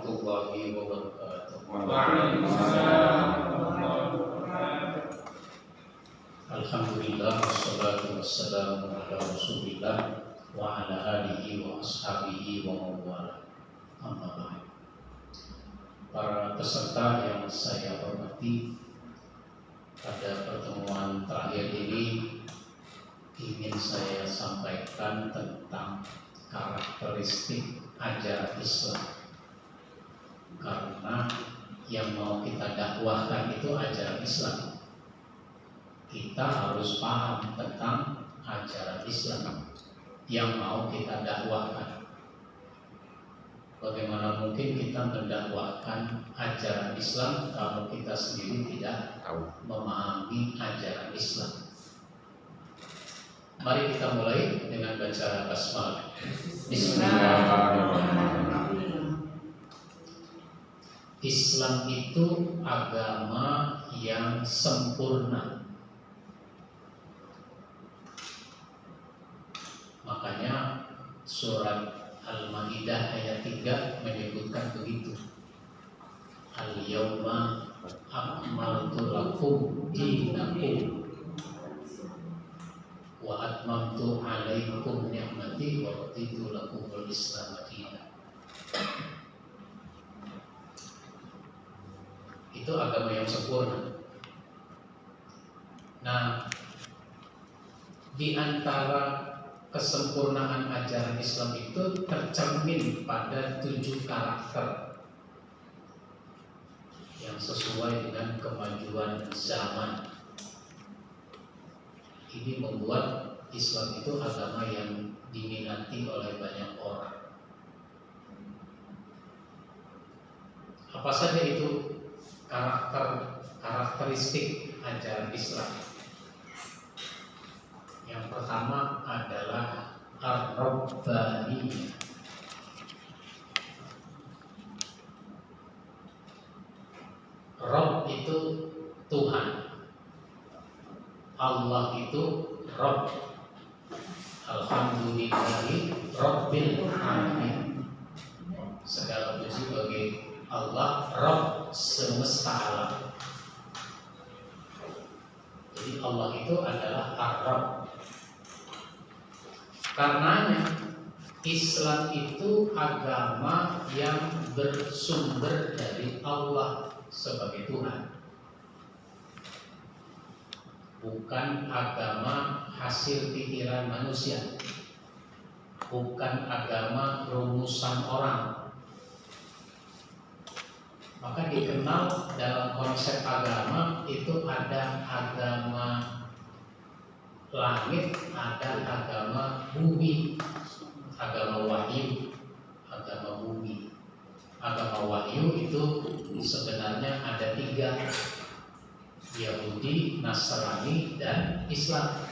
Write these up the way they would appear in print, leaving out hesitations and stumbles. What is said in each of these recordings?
warahmatullahi wabarakatuh. Waalaikumsalam warahmatullahi wabarakatuh. Alhamdulillah wassalatu wassalamu ala Rasulillah wa ala alihi wa ashabihi wa mawala. Amma ba'd. Para peserta yang saya hormati, pada pertemuan terakhir ini ingin saya sampaikan tentang karakteristik ajaran Islam, karena yang mau kita dakwahkan itu ajaran Islam. Kita harus paham tentang ajaran Islam yang mau kita dakwahkan. Bagaimana mungkin kita mendakwahkan ajaran Islam kalau kita sendiri tidak memahami ajaran Islam? Mari kita mulai dengan baca basmalah. Bismillahirrahmanirrahim. Islam itu agama yang sempurna. Makanya surat Al-Maidah ayat 3 menyebutkan begitu. Al-yawma akmaltu lakum dinakum wa atmamtu alaikum ni'mati wa raditu lakumul Islam dinan. Itu agama yang sempurna. Nah, di antara kesempurnaan ajaran Islam itu tercermin pada 7 karakter yang sesuai dengan kemajuan zaman. Ini membuat Islam itu agama yang diminati oleh banyak orang. Apa saja itu karakteristik ajaran Islam? Yang pertama adalah ar-rabbaniyah. Rabb itu Tuhan, Allah itu Rabb. Alhamdulillahi Rabbil Alamin. Segala puji bagi Allah, Rabb semesta alam. Jadi Allah itu adalah Ar-Rabb. Karenanya Islam itu agama yang bersumber dari Allah sebagai Tuhan, bukan agama hasil pikiran manusia, bukan agama rumusan orang. Maka dikenal dalam konsep agama itu ada agama langit, ada agama bumi, agama wahyu, agama bumi. Agama wahyu itu sebenarnya ada 3, Yahudi, Nasrani, dan Islam.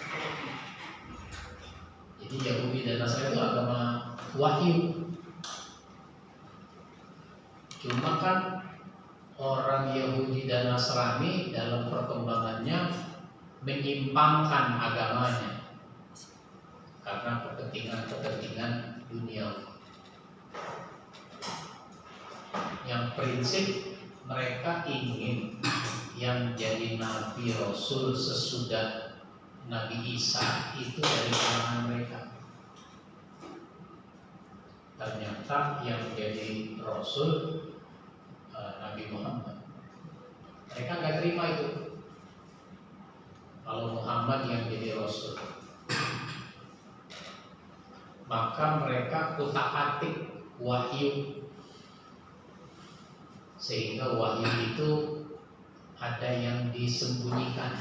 Jadi Yahudi dan Nasrani itu agama wahyu. Cuma kan orang Yahudi dan Nasrani dalam perkembangannya menyimpangkan agamanya karena kepentingan dunia. Yang prinsip mereka ingin yang jadi Nabi Rasul sesudah Nabi Isa itu dari kalangan mereka. Ternyata yang jadi Rasul Nabi Muhammad. Mereka nggak terima itu. Kalau Muhammad yang jadi Rasul, maka mereka utak-atik wahyu, sehingga wahyu itu ada yang disembunyikan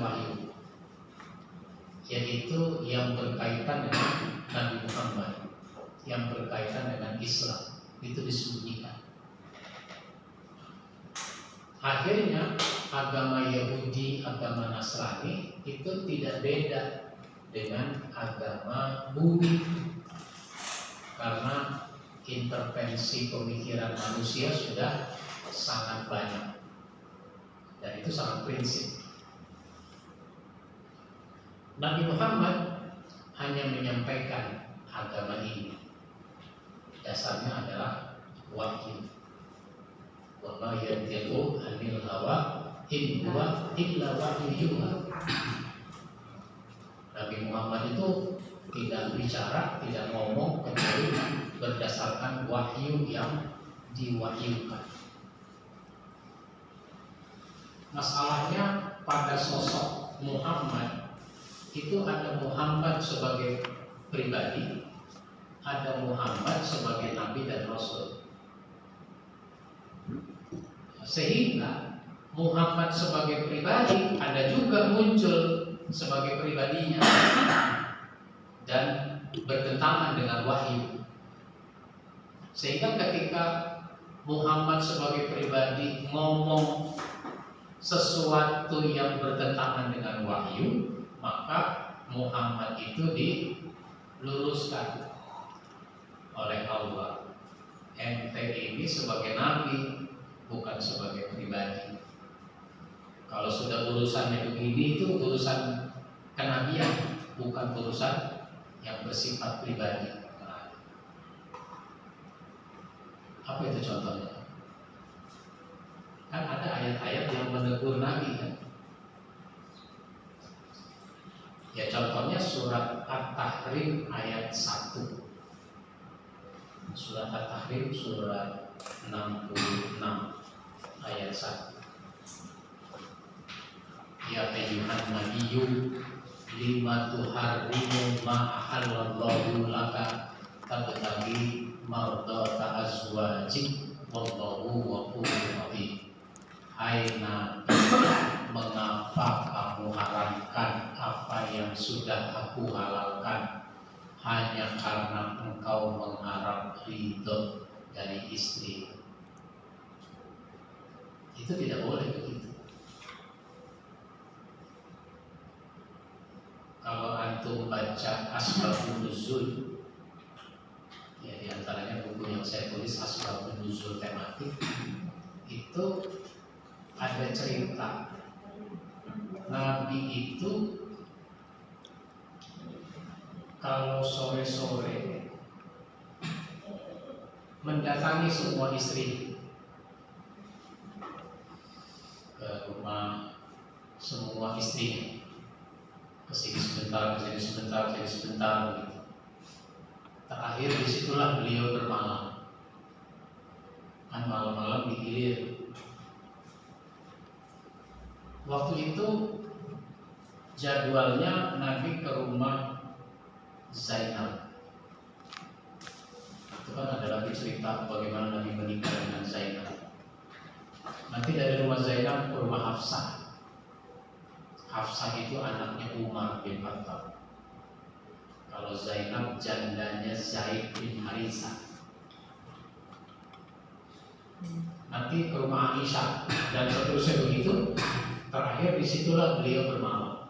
wahyu, yaitu yang berkaitan dengan Nabi Muhammad, yang berkaitan dengan Islam, itu disembunyikan. Akhirnya agama Yahudi, agama Nasrani itu tidak beda dengan agama bumi, karena intervensi pemikiran manusia sudah sangat banyak dan itu sangat prinsip. Nabi Muhammad hanya menyampaikan agama ini, dasarnya adalah wahyu. Wa ma yantiqu 'anil hawa in huwa illa wahyu yuha. Nabi Muhammad itu tidak bicara, tidak ngomong kecuali berdasarkan wahyu yang diwahyukan. Masalahnya pada sosok Muhammad itu ada Muhammad sebagai pribadi, ada Muhammad sebagai Nabi dan Rasul. Sehingga Muhammad sebagai pribadi ada juga muncul sebagai pribadinya dan bertentangan dengan wahyu. Sehingga ketika Muhammad sebagai pribadi ngomong sesuatu yang bertentangan dengan wahyu, maka Muhammad itu diluruskan oleh Allah. Ente ini sebagai nabi, bukan sebagai pribadi. Kalau sudah urusannya begini, itu urusan kenabian, bukan urusan yang bersifat pribadi. Nah, apa itu contohnya? Kan ada ayat-ayat yang menegur nabi kan? Ya contohnya surat At-Tahrim ayat 1. Surat At-Tahrim surat 66 ayat 1. Ya ayyuhan nabiyyu lima tuharrimu ma ahallallahu laka tabtaghi mardata azwajik wallahu ghafurur rahim. Hai Nabi, mengapa kamu haramkan apa yang sudah aku halalkan hanya karena engkau mengharap ridho dari istri? Itu tidak boleh begitu. Kalau antum baca Asbabun Nuzul, ya diantaranya buku yang saya tulis Asbabun Nuzul tematik, itu ada cerita Nabi itu kalau sore-sore mendatangi semua istri ke rumah semua istri, kesini sebentar, kesini sebentar, kesini sebentar begitu. Terakhir disitulah beliau bermalam. Kan malam-malam digilir. Waktu itu jadwalnya Nabi ke rumah Zainab. Itu kan ada lagi cerita bagaimana Nabi menikah dengan Zainab. Nanti dari rumah Zainab ke rumah Hafsah. Hafsah itu anaknya Umar bin Khattab. Kalau Zainab jandanya Zaid bin Harithah. Nanti ke rumah Aisyah dan seterusnya begitu. Terakhir disitulah beliau bermalam.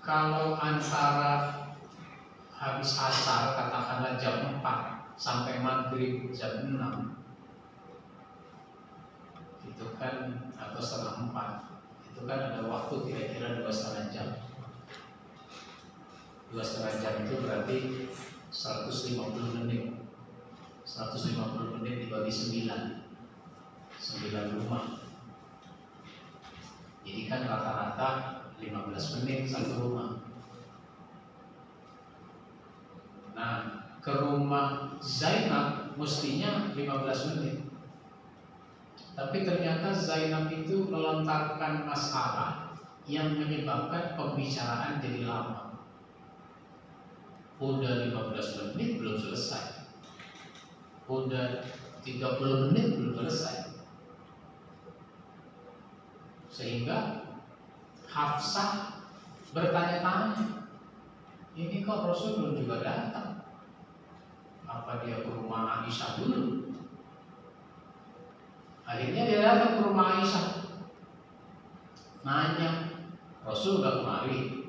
Kalau antara habis asar katakanlah jam 4 sampai maghrib jam 6, itu kan atau setengah 4, itu kan ada waktu kira-kira 2,5 jam. 2,5 jam itu berarti 150 menit. 150 menit dibagi 9 rumah. Jadi kan rata-rata 15 menit satu rumah. Nah, ke rumah Zainab mestinya 15 menit. Tapi ternyata Zainab itu melontarkan masalah yang menyebabkan pembicaraan jadi lama. Udah 15 menit belum selesai. Udah 30 menit belum selesai. Sehingga Hafsah bertanya-tanya, ini kok Rasul belum juga datang? Apa dia ke rumah Aisyah dulu? Akhirnya dia datang ke rumah Aisyah, nanya, Rasul gak kemari?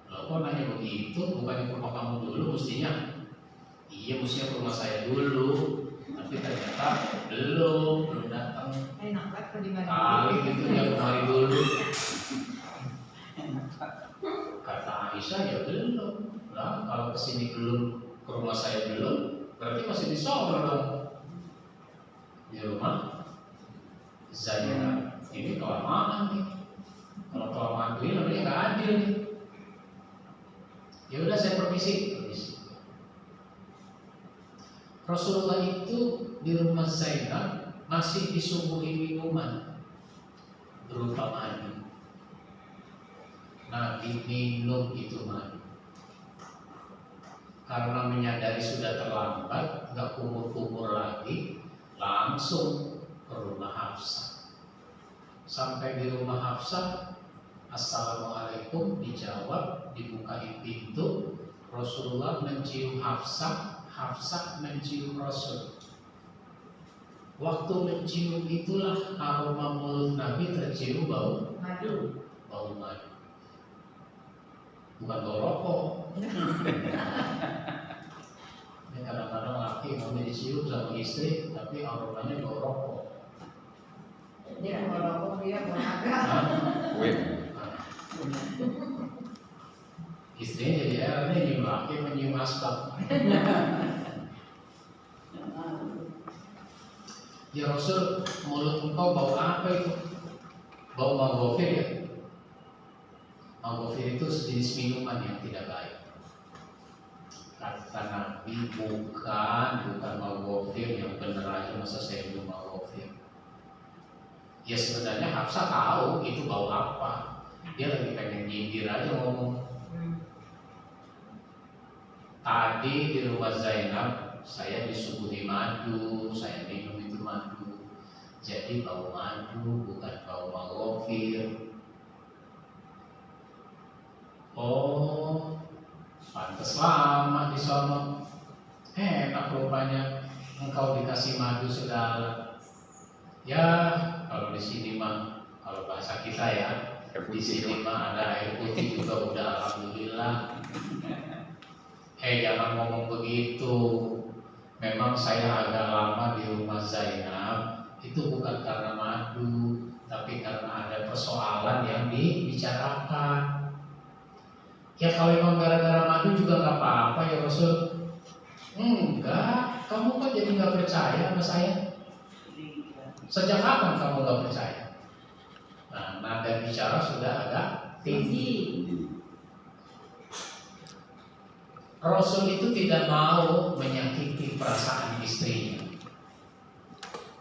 Loh kok nanya begitu? Bukannya ke rumah kamu dulu mestinya? Iya mestinya ke rumah saya dulu, tapi ternyata belum datang. Kali gitu dia kemari dulu. Kata Aisyah ya belum. Lah kalau kesini belum, ke rumah saya belum, berarti masih di Solo dong. Di rumah Zainab. Ini kelamaan nih. Kalau kelamaan ini namanya nggak adil nih. Ya udah saya permisi. Rasulullah itu di rumah Zainab masih disuguhi minuman berupa madu. Nabi minum itu madu. Karena menyadari sudah terlambat, nggak kumur-kumur lagi, langsung ke rumah Hafsah. Sampai di rumah Hafsah, Assalamualaikum, dijawab, dibukain pintu, Rasulullah mencium Hafsah, Hafsah mencium Rasul. Waktu mencium itulah aroma mulut Nabi tercium bau madu. Bau madu. Bukan bau rokok. Ini kadang-kadang laki mau dicium sama istri, tapi aromanya bau rokok. Dia mau rokok, dia mau agak. Istrinya jadi heran, ini laki menyium asbak. Ya Rasul, mulut engkau bau apa itu? Bau maghfir ya? Maghfir itu sejenis minuman yang tidak baik. Kata Nabi, bukan maghfir yang benar aja, masa saya minum maghfir. Ya sebenarnya Hafsah tahu itu bau apa. Dia lagi pengen nyindir aja ngomong. Tadi di rumah Zainab saya disuguhi madu, saya minum itu madu. Jadi bau madu bukan bau maghfir. Oh, pantes lama di sono. Enak rupanya engkau dikasih madu segala. Ya, kalau di sini mah, kalau bahasa kita ya, di sini mah ada air putih juga udah alhamdulillah. Jangan ngomong begitu. Memang saya agak lama di rumah Zainab, itu bukan karena madu, tapi karena ada persoalan yang dibicarakan. Ya kalau memang gara-gara madu juga nggak apa-apa ya Rasul. Enggak, kamu kok jadi nggak percaya sama saya? Sejak kapan kamu nggak percaya? Nah, nada bicara sudah agak tinggi. Rasul itu tidak mau menyakiti perasaan istrinya,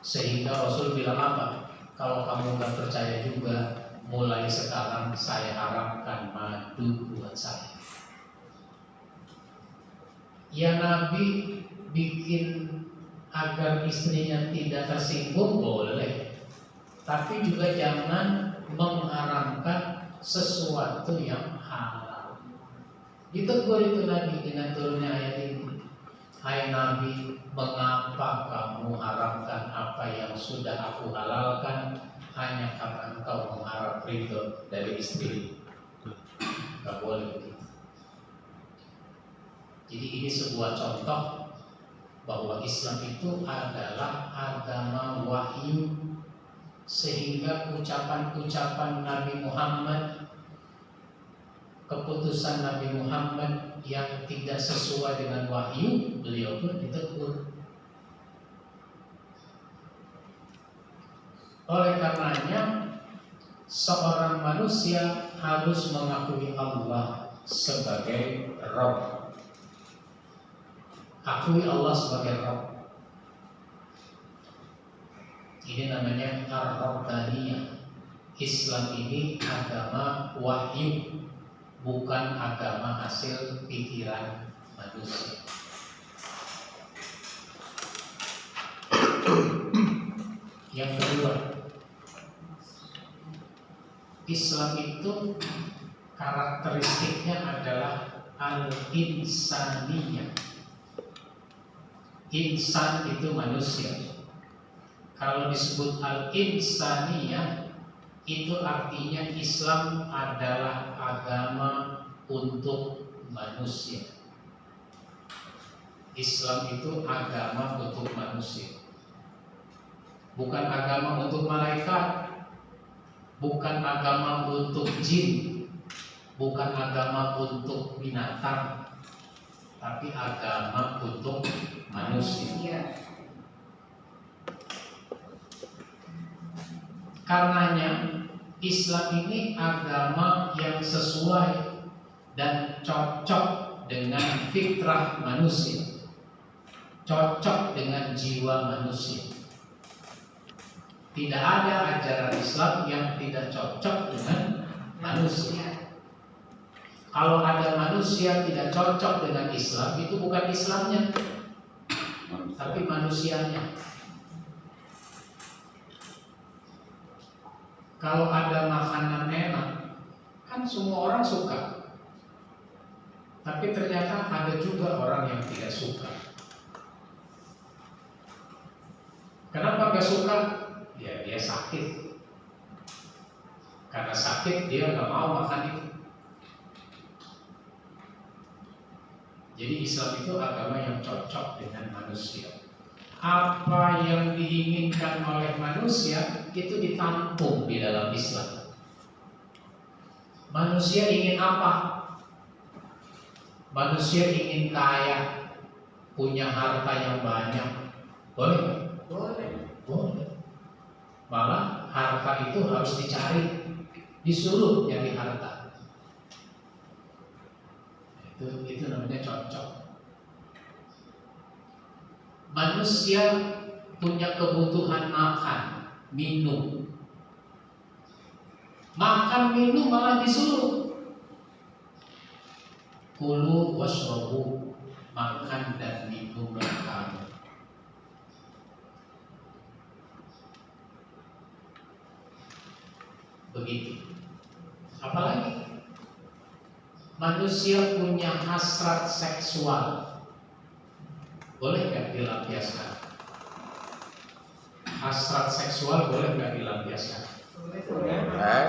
sehingga Rasul bilang apa? Kalau kamu nggak percaya juga, mulai sekarang saya haramkan madu buat saya. Ya Nabi bikin agar istrinya tidak tersinggung boleh, tapi juga jangan mengharamkan sesuatu yang halal. Ditegur itu Nabi dengan turunnya ayat ini. Hai Nabi, mengapa kamu haramkan apa yang sudah aku halalkan hanya karena engkau mengharap ridho dari istri? Gak boleh begitu. Jadi ini sebuah contoh bahwa Islam itu adalah agama wahyu, sehingga ucapan-ucapan Nabi Muhammad, keputusan Nabi Muhammad yang tidak sesuai dengan wahyu, beliau pun ditegur. Oleh karenanya, seorang manusia harus mengakui Allah sebagai Rabb. Akui Allah sebagai Rabb. Ini namanya Ar-Rabbaniyah. Islam ini agama wahyu, bukan agama hasil pikiran manusia. Yang kedua, Islam itu karakteristiknya adalah al-insaniyah. Insan itu manusia. Kalau disebut al-insaniyah, itu artinya Islam adalah agama untuk manusia. Islam itu agama untuk manusia, bukan agama untuk malaikat, bukan agama untuk jin, bukan agama untuk binatang, tapi agama untuk manusia. Karenanya Islam ini agama yang sesuai dan cocok dengan fitrah manusia, cocok dengan jiwa manusia. Tidak ada ajaran Islam yang tidak cocok dengan manusia. Kalau ada manusia tidak cocok dengan Islam, itu bukan Islamnya, tapi manusianya. Kalau ada makanan enak, kan semua orang suka. Tapi ternyata ada juga orang yang tidak suka. Kenapa gak suka? Ya dia sakit. Karena sakit dia gak mau makan itu. Jadi Islam itu agama yang cocok dengan manusia. Apa yang diinginkan oleh manusia itu ditampung di dalam Islam. Manusia ingin apa? Manusia ingin kaya, punya harta yang banyak. Boleh? Boleh. Malah harta itu harus dicari, disuruh nyari harta. Itu namanya cocok. Manusia punya kebutuhan makan, minum. Makan, minum malah disuruh. Kulu washrabu, makan dan minumlah kamu. Begitu. Apalagi manusia punya hasrat seksual. Boleh nggak dilampiaskan? Hasrat seksual boleh nggak dilampiaskan?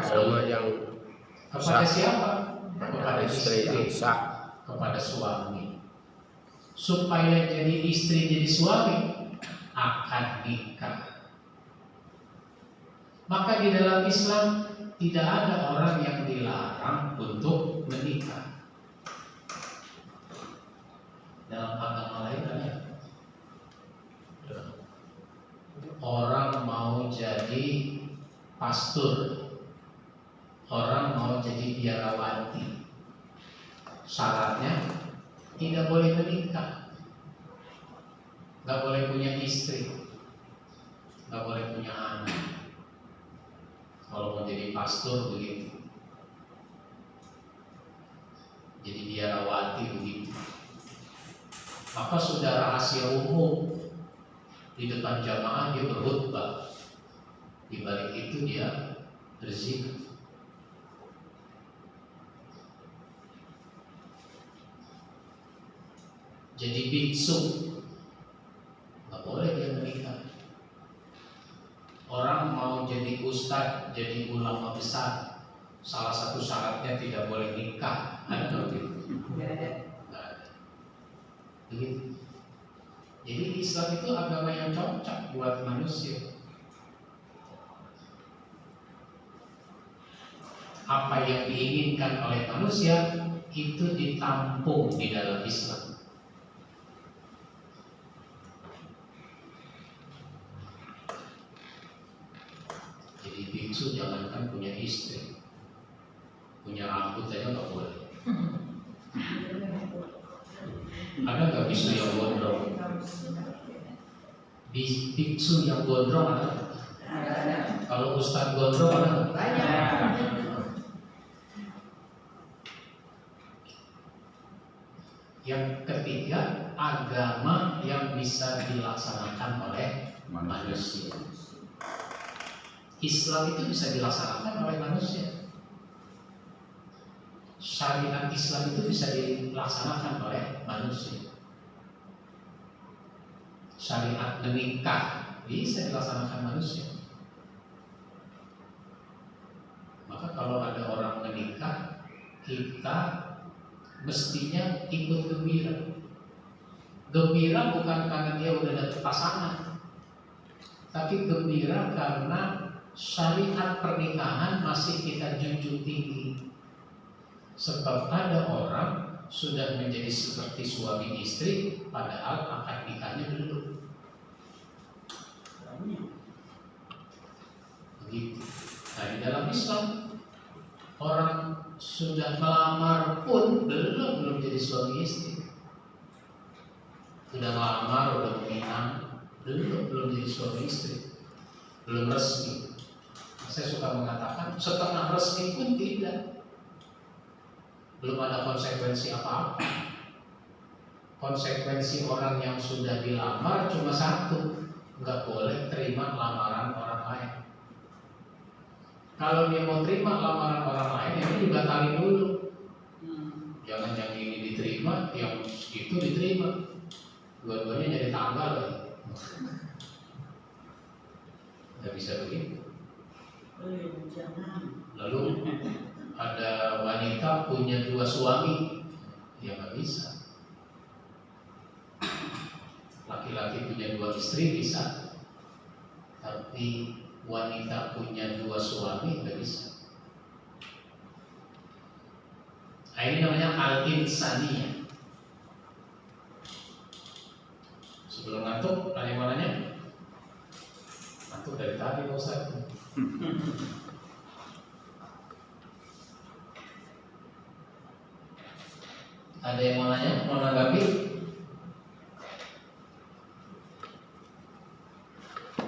Sama yang Kepada siapa? Kepada istri yang sah. Kepada suami. Supaya jadi istri jadi suami akan nikah. Maka di dalam Islam tidak ada orang yang dilarang untuk menikah. Dalam agama lain ada. Orang mau jadi pastor, orang mau jadi biarawati, syaratnya tidak boleh menikah, nggak boleh punya istri, nggak boleh punya anak. Kalau mau jadi pastor begitu, jadi biarawati begitu. Maka sudah rahasia umum, di depan jamaah dia berkhutbah, di balik itu dia berzina. Jadi biksu, nggak boleh dia menikah. Orang mau jadi ustadz, jadi ulama besar, salah satu syaratnya tidak boleh nikah. Ada nggak begitu? Nggak ada. Begitu. Jadi Islam itu agama yang cocok buat manusia. Apa yang diinginkan oleh manusia itu ditampung di dalam Islam. Jadi biksu jangankan punya istri, punya rambut saja nggak boleh. Ada nggak biksu yang gondrong? Biksu yang gondrong ada? Kalau ustadz gondrong ada? Banyak. Yang ketiga, agama yang bisa dilaksanakan oleh manusia. Islam itu bisa dilaksanakan oleh manusia. Syariat Islam itu bisa dilaksanakan oleh manusia. Syariat menikah bisa dilaksanakan manusia. Maka kalau ada orang menikah, kita mestinya ikut gembira. Gembira bukan karena dia udah dapet pasangan, tapi gembira karena syariat pernikahan masih kita junjung tinggi. Sebab ada orang sudah menjadi seperti suami istri, padahal akad nikahnya belum. Begitu. Nah, di dalam Islam orang sudah melamar pun belum jadi suami istri. Sudah melamar, udah meminang, belum jadi suami istri, belum resmi. Saya suka mengatakan setengah resmi pun tidak, belum ada konsekuensi apa-apa. Konsekuensi orang yang sudah dilamar cuma satu, nggak boleh terima lamaran orang lain. Kalau dia mau terima lamaran orang lain, yang ini dibatalin dulu. Jangan yang ini diterima, yang itu diterima. Dua-duanya jadi tanggal lagi. Nggak bisa begitu. Lalu ada wanita punya 2 suami, ya nggak bisa. Laki-laki punya 2 istri bisa, tapi wanita punya 2 suami nggak bisa. Nah, ini namanya al-insaniyah. Sebelum ngantuk, ada yang mau nanya? Ngantuk dari tadi Pak Ustaz. Ada yang mau nanya? Mau nanggapi?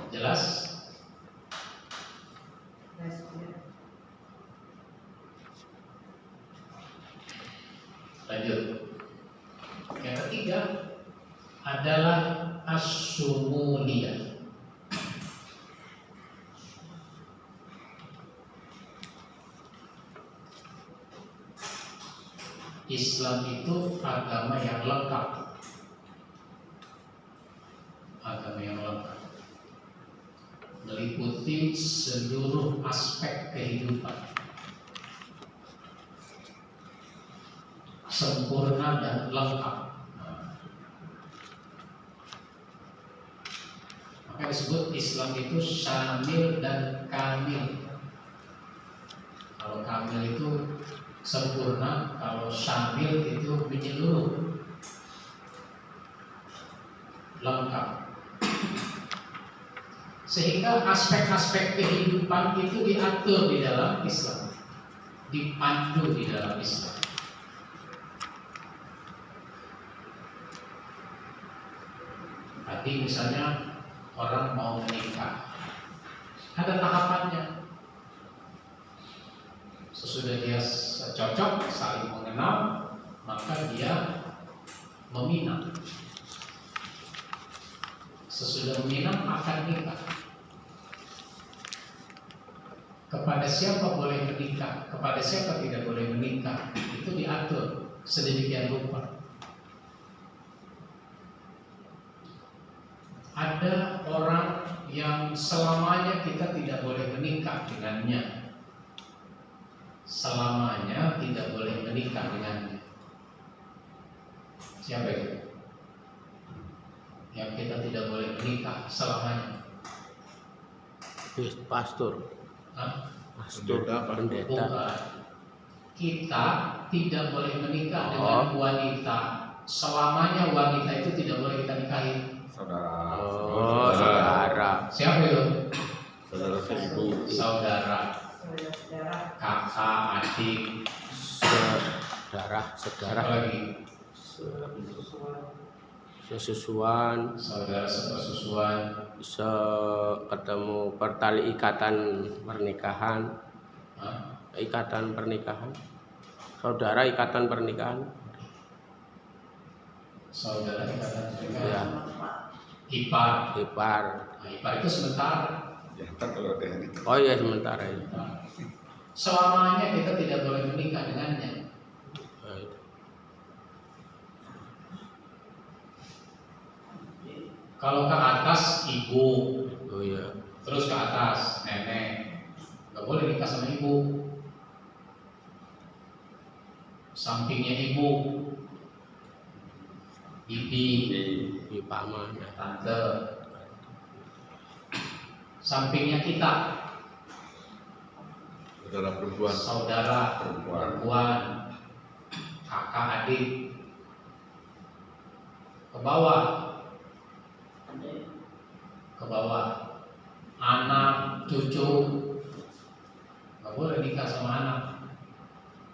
Jelas? Lanjut. Yang ketiga adalah as-sumuliyah. Islam itu agama yang lengkap. Agama yang lengkap, meliputi seluruh aspek kehidupan, sempurna dan lengkap. Maka disebut Islam itu syamil dan kamil. Kalau kamil itu sempurna, kalau syamil itu menyeluruh, lengkap. Sehingga aspek-aspek kehidupan itu diatur di dalam Islam, dipandu di dalam Islam. Tadi misalnya orang mau menikah, ada tahapannya. Sesudah dia cocok, saling mengenal, maka dia meminang. Sesudah meminang akan nikah. Kepada siapa boleh menikah, kepada siapa tidak boleh menikah, itu diatur sedemikian rupa. Ada orang yang selamanya kita tidak boleh menikah dengannya. Selamanya tidak boleh menikah dengannya. Siapa itu? Yang kita tidak boleh menikah selamanya. Pastor. Hah? Pastor, pendeta. Bukan. Kita tidak boleh menikah dengan wanita. Selamanya wanita itu tidak boleh kita nikahi. Saudara. Oh, saudara. Siapa itu? Saudara ibu. Saudara. Kakak, adik. Saudara. Apa lagi? Sesusuan. Saudara sepersusuan. Ketemu pertali ikatan pernikahan. Hah? Ikatan pernikahan. Saudara ikatan pernikahan. Saudara ikatan pernikahan. Ya. Ipar. Ipar. Nah, ipar itu sementara. Ya, ntar kalau ada yang itu. Oh iya, sementara ini. Selamanya kita tidak boleh menikah dengannya. Kalau ke atas ibu, Oh iya. terus ke atas nenek, nggak boleh nikah sama ibu. Sampingnya ibu, bibi, Di paman. tante. Sampingnya kita, Saudara perempuan. saudara perempuan. kakak adik ke bawah, anak cucu nggak boleh nikah sama anak.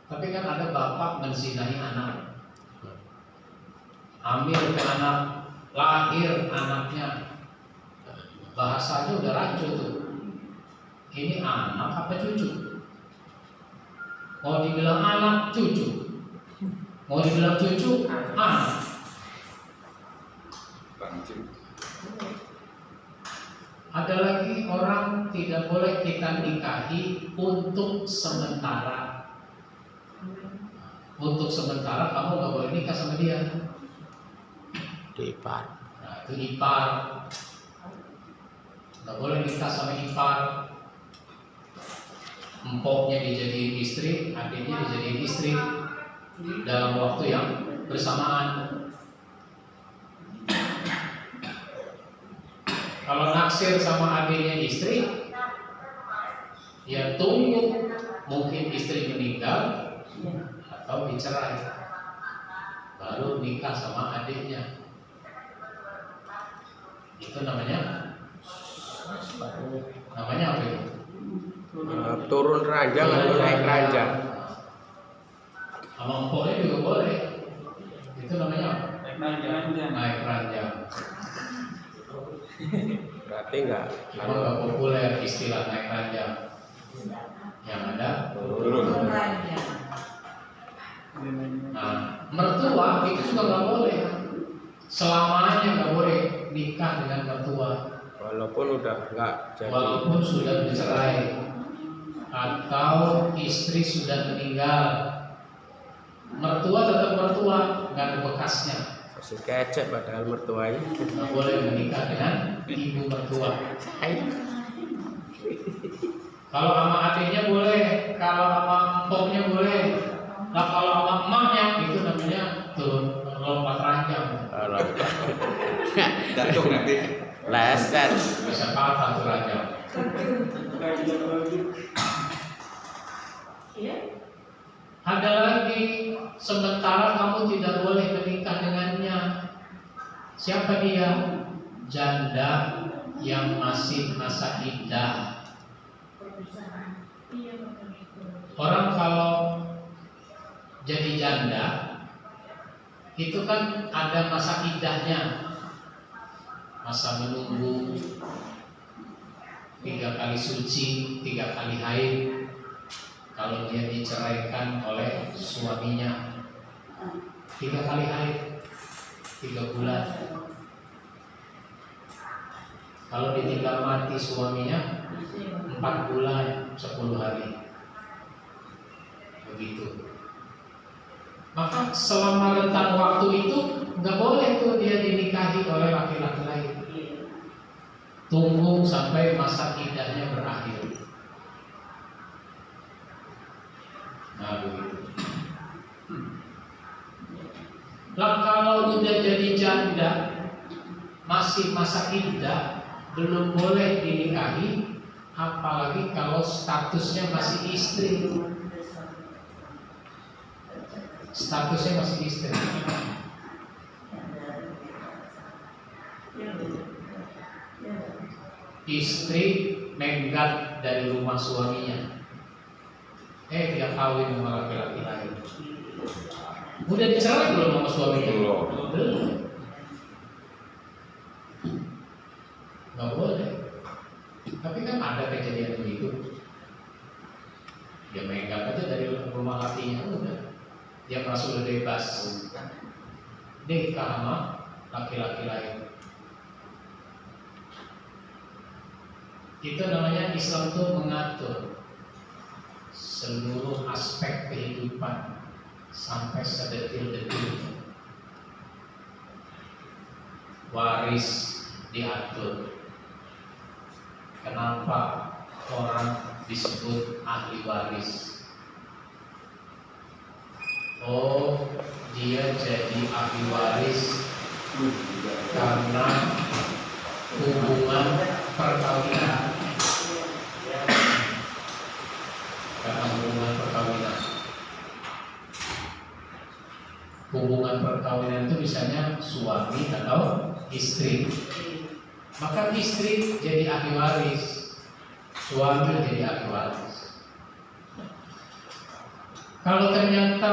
Tapi kan ada bapak menzinahi anak, hamil ke anak, lahir anaknya, bahasanya udah rancu tuh. Ini anak apa cucu? Mau dibilang anak cucu, mau dibilang cucu anak. Ada lagi orang tidak boleh kita nikahi untuk sementara. Untuk sementara kamu nggak boleh nikah sama dia. Ipar. Nah, itu ipar. Nggak boleh nikah sama ipar. Empoknya dijadiin istri, adiknya dijadiin istri dalam waktu yang bersamaan. Kalau naksir sama adiknya istri, ya tunggu mungkin istri meninggal atau dicerai, baru nikah sama adiknya. Itu namanya apa itu? Turun ranjang atau naik ranjang. Sama empoknya juga boleh. Itu namanya apa? Naik ranjang. Berarti enggak. Cuma nggak populer istilah naik ranjang. Yang ada Turun. Nah, mertua itu juga nggak boleh. Selamanya nggak boleh nikah dengan mertua. Walaupun udah enggak jadi. Walaupun sudah bercerai atau istri sudah meninggal, mertua tetap mertua, nggak ada bekasnya. Masih kecek padahal mertuanya. Nggak boleh menikah dengan ibu mertua. Kalau sama adiknya boleh, kalau sama empoknya boleh. Nah, kalau sama emaknya itu namanya lompat ranjang. Jatuh nanti. Leset. Bisa patah tuh ranjang. Ada lagi, sementara kamu tidak boleh menikah dengannya. Siapa dia? Janda yang masih masa iddah. Orang kalau jadi janda itu kan ada masa iddahnya, masa menunggu 3 kali suci, 3 kali haid. Kalau dia diceraikan oleh suaminya 3 kali haid, 3 bulan. Kalau ditinggal mati suaminya 4 bulan 10 hari. Begitu. Maka selama rentang waktu itu nggak boleh tuh dia dinikahi oleh laki-laki lain. Tunggu sampai masa iddahnya berakhir. Nah begitu. Lah kalau udah jadi janda masih masa iddah belum boleh dinikahi, apalagi kalau statusnya masih istri. Statusnya masih istri. Istri menggat dari rumah suaminya. Dia kawin sama laki-laki lain. Udah dicerai belum sama suaminya? Belum. Nggak boleh. Tapi kan ada kejadian begitu. Dia menggat aja dari rumah lakinya, udah. Dia merasa udah bebas. Nikah sama laki-laki lain. Itu namanya Islam itu mengatur seluruh aspek kehidupan sampai sedetil-detil. Waris diatur. Kenapa orang disebut ahli waris? Oh, dia jadi ahli waris karena hubungan perkawinan. Karena hubungan perkawinan. hubungan perkawinan itu misalnya suami atau istri, maka istri jadi ahli waris, suami jadi ahli waris. Kalau ternyata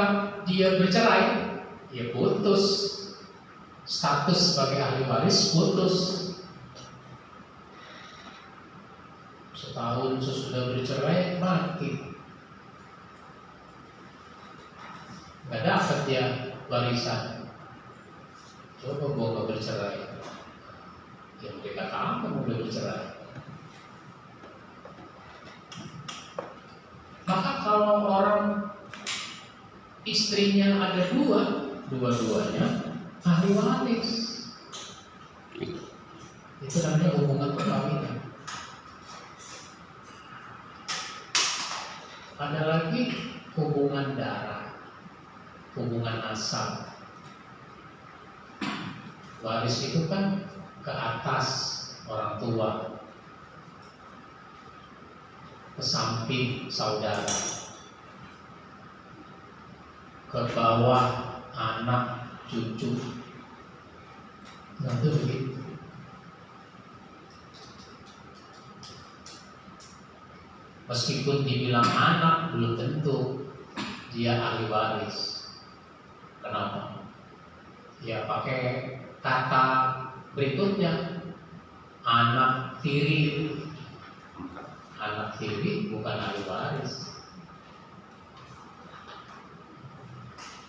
dia bercerai, ya putus, status sebagai ahli waris putus. Setahun sesudah bercerai mati, nggak dapat dia warisan. Coba gua nggak bercerai, yang mereka tahu udah bercerai. Maka kalau orang istrinya ada dua-duanya ahli waris, itu namanya hubungan perkawinan. Ada lagi hubungan darah, hubungan nasab. Waris itu kan ke atas orang tua, ke samping saudara, ke bawah anak cucu. Nah, itu begitu. Meskipun dibilang anak, belum tentu dia ahli waris. Kenapa? Ya pakai kata berikutnya, anak tiri. Anak tiri bukan ahli waris.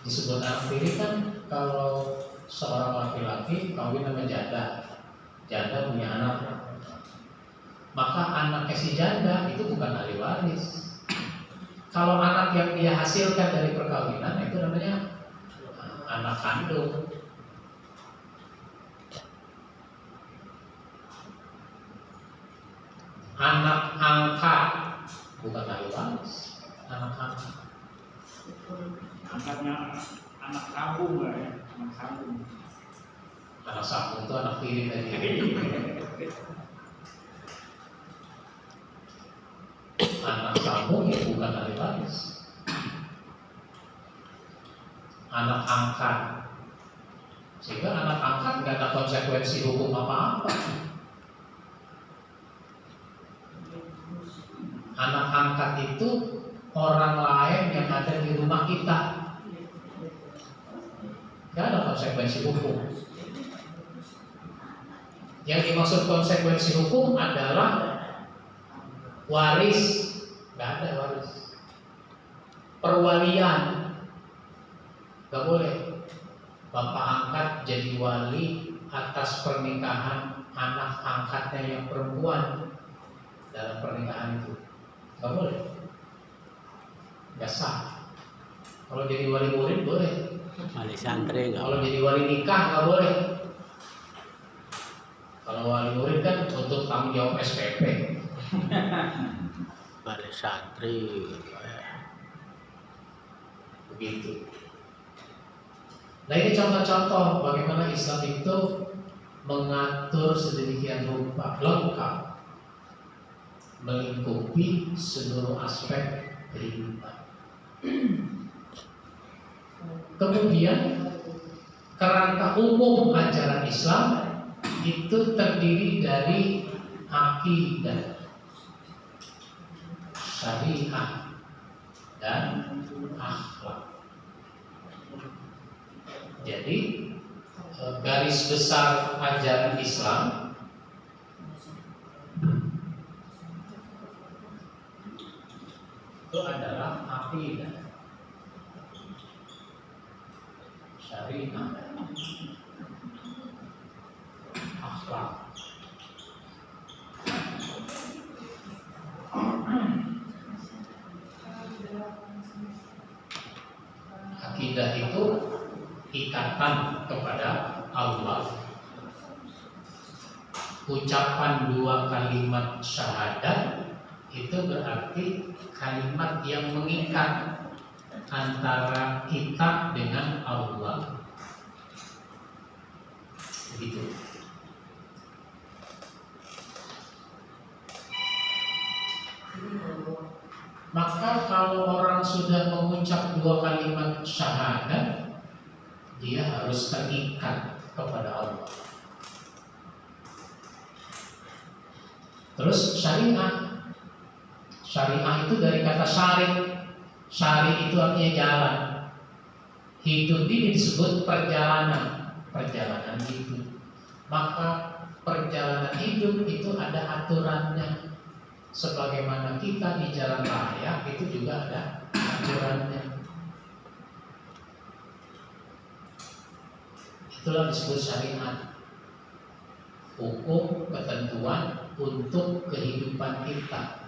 Disebut anak tiri kan kalau seorang laki-laki kawin sama janda, janda punya anak, maka anaknya si janda itu bukan ahli waris. Kalau anak yang dia hasilkan dari perkawinan itu namanya anak kandung. Anak angkat bukan ahli waris, anak angkat. Angkatnya anak sambung lah ya, anak sambung. Anak sambung itu anak tiri tadi. Anak sambung ya bukan ahli waris. Anak angkat, sehingga anak angkat nggak ada konsekuensi hukum apa-apa. Anak angkat itu orang lain yang ada di rumah kita, nggak ada konsekuensi hukum. Yang dimaksud konsekuensi hukum adalah waris, nggak ada waris. Perwalian, nggak boleh. Bapak angkat jadi wali atas pernikahan anak angkatnya yang perempuan dalam pernikahan itu, nggak boleh. Nggak sah. Kalau jadi wali murid boleh. Wali santri nggak? Kalau jadi wali nikah nggak boleh. Kalau wali murid kan untuk tanggung jawab SPP. Wali santri. Begitu. Nah, ini contoh-contoh bagaimana Islam itu mengatur sedemikian rupa lengkap, melingkupi seluruh aspek kehidupan. Kemudian kerangka umum ajaran Islam itu terdiri dari akidah, syariah, dan akhlak. Jadi garis besar ajaran Islam itu adalah akidah, syariah, akhlak. Akidah itu ikatan kepada Allah. Ucapan dua kalimat syahadat itu berarti kalimat yang mengikat antara kita dengan Allah. Begitu. Maka kalau orang sudah mengucap dua kalimat syahadat, dia harus terikat kepada Allah. Terus syariat. Syariah itu dari kata syari. Syari itu artinya jalan. Hidup ini disebut perjalanan. Perjalanan hidup. Maka perjalanan hidup itu ada aturannya. Sebagaimana kita di jalan raya itu juga ada aturannya. Itulah disebut syariat. Hukum, ketentuan untuk kehidupan kita,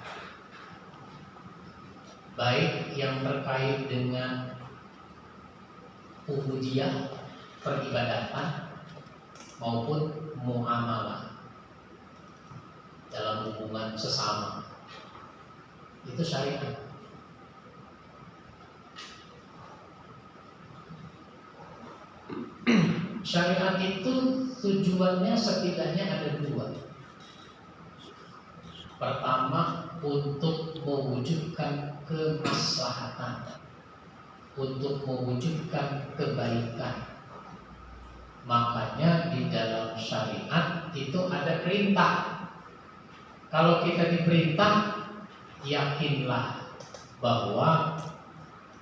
baik yang terkait dengan ubudiyah, peribadatan, maupun muamalah dalam hubungan sesama. Itu syariat. Syariat itu tujuannya setidaknya ada dua. Pertama, untuk mewujudkan kemaslahatan, untuk mewujudkan kebaikan. Makanya di dalam syariat itu ada perintah. Kalau kita diperintah, yakinlah bahwa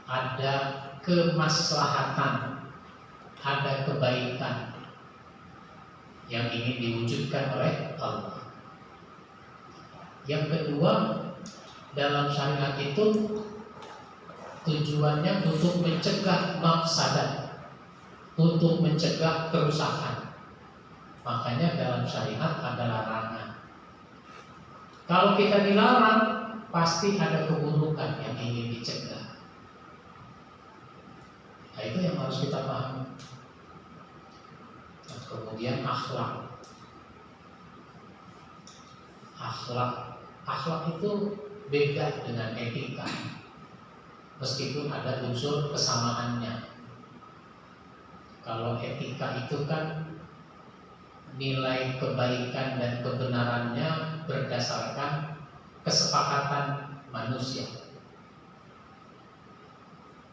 ada kemaslahatan, ada kebaikan yang ingin diwujudkan oleh Allah. Yang kedua, dalam syariat itu tujuannya untuk mencegah mafsadat, untuk mencegah kerusakan. Makanya dalam syariat ada larangan. Kalau kita dilarang, pasti ada keburukan yang ingin dicegah. Nah, itu yang harus kita pahami. Dan kemudian akhlak. Akhlak itu beda dengan etika, meskipun ada unsur kesamaannya. Kalau etika itu kan nilai kebaikan dan kebenarannya berdasarkan kesepakatan manusia,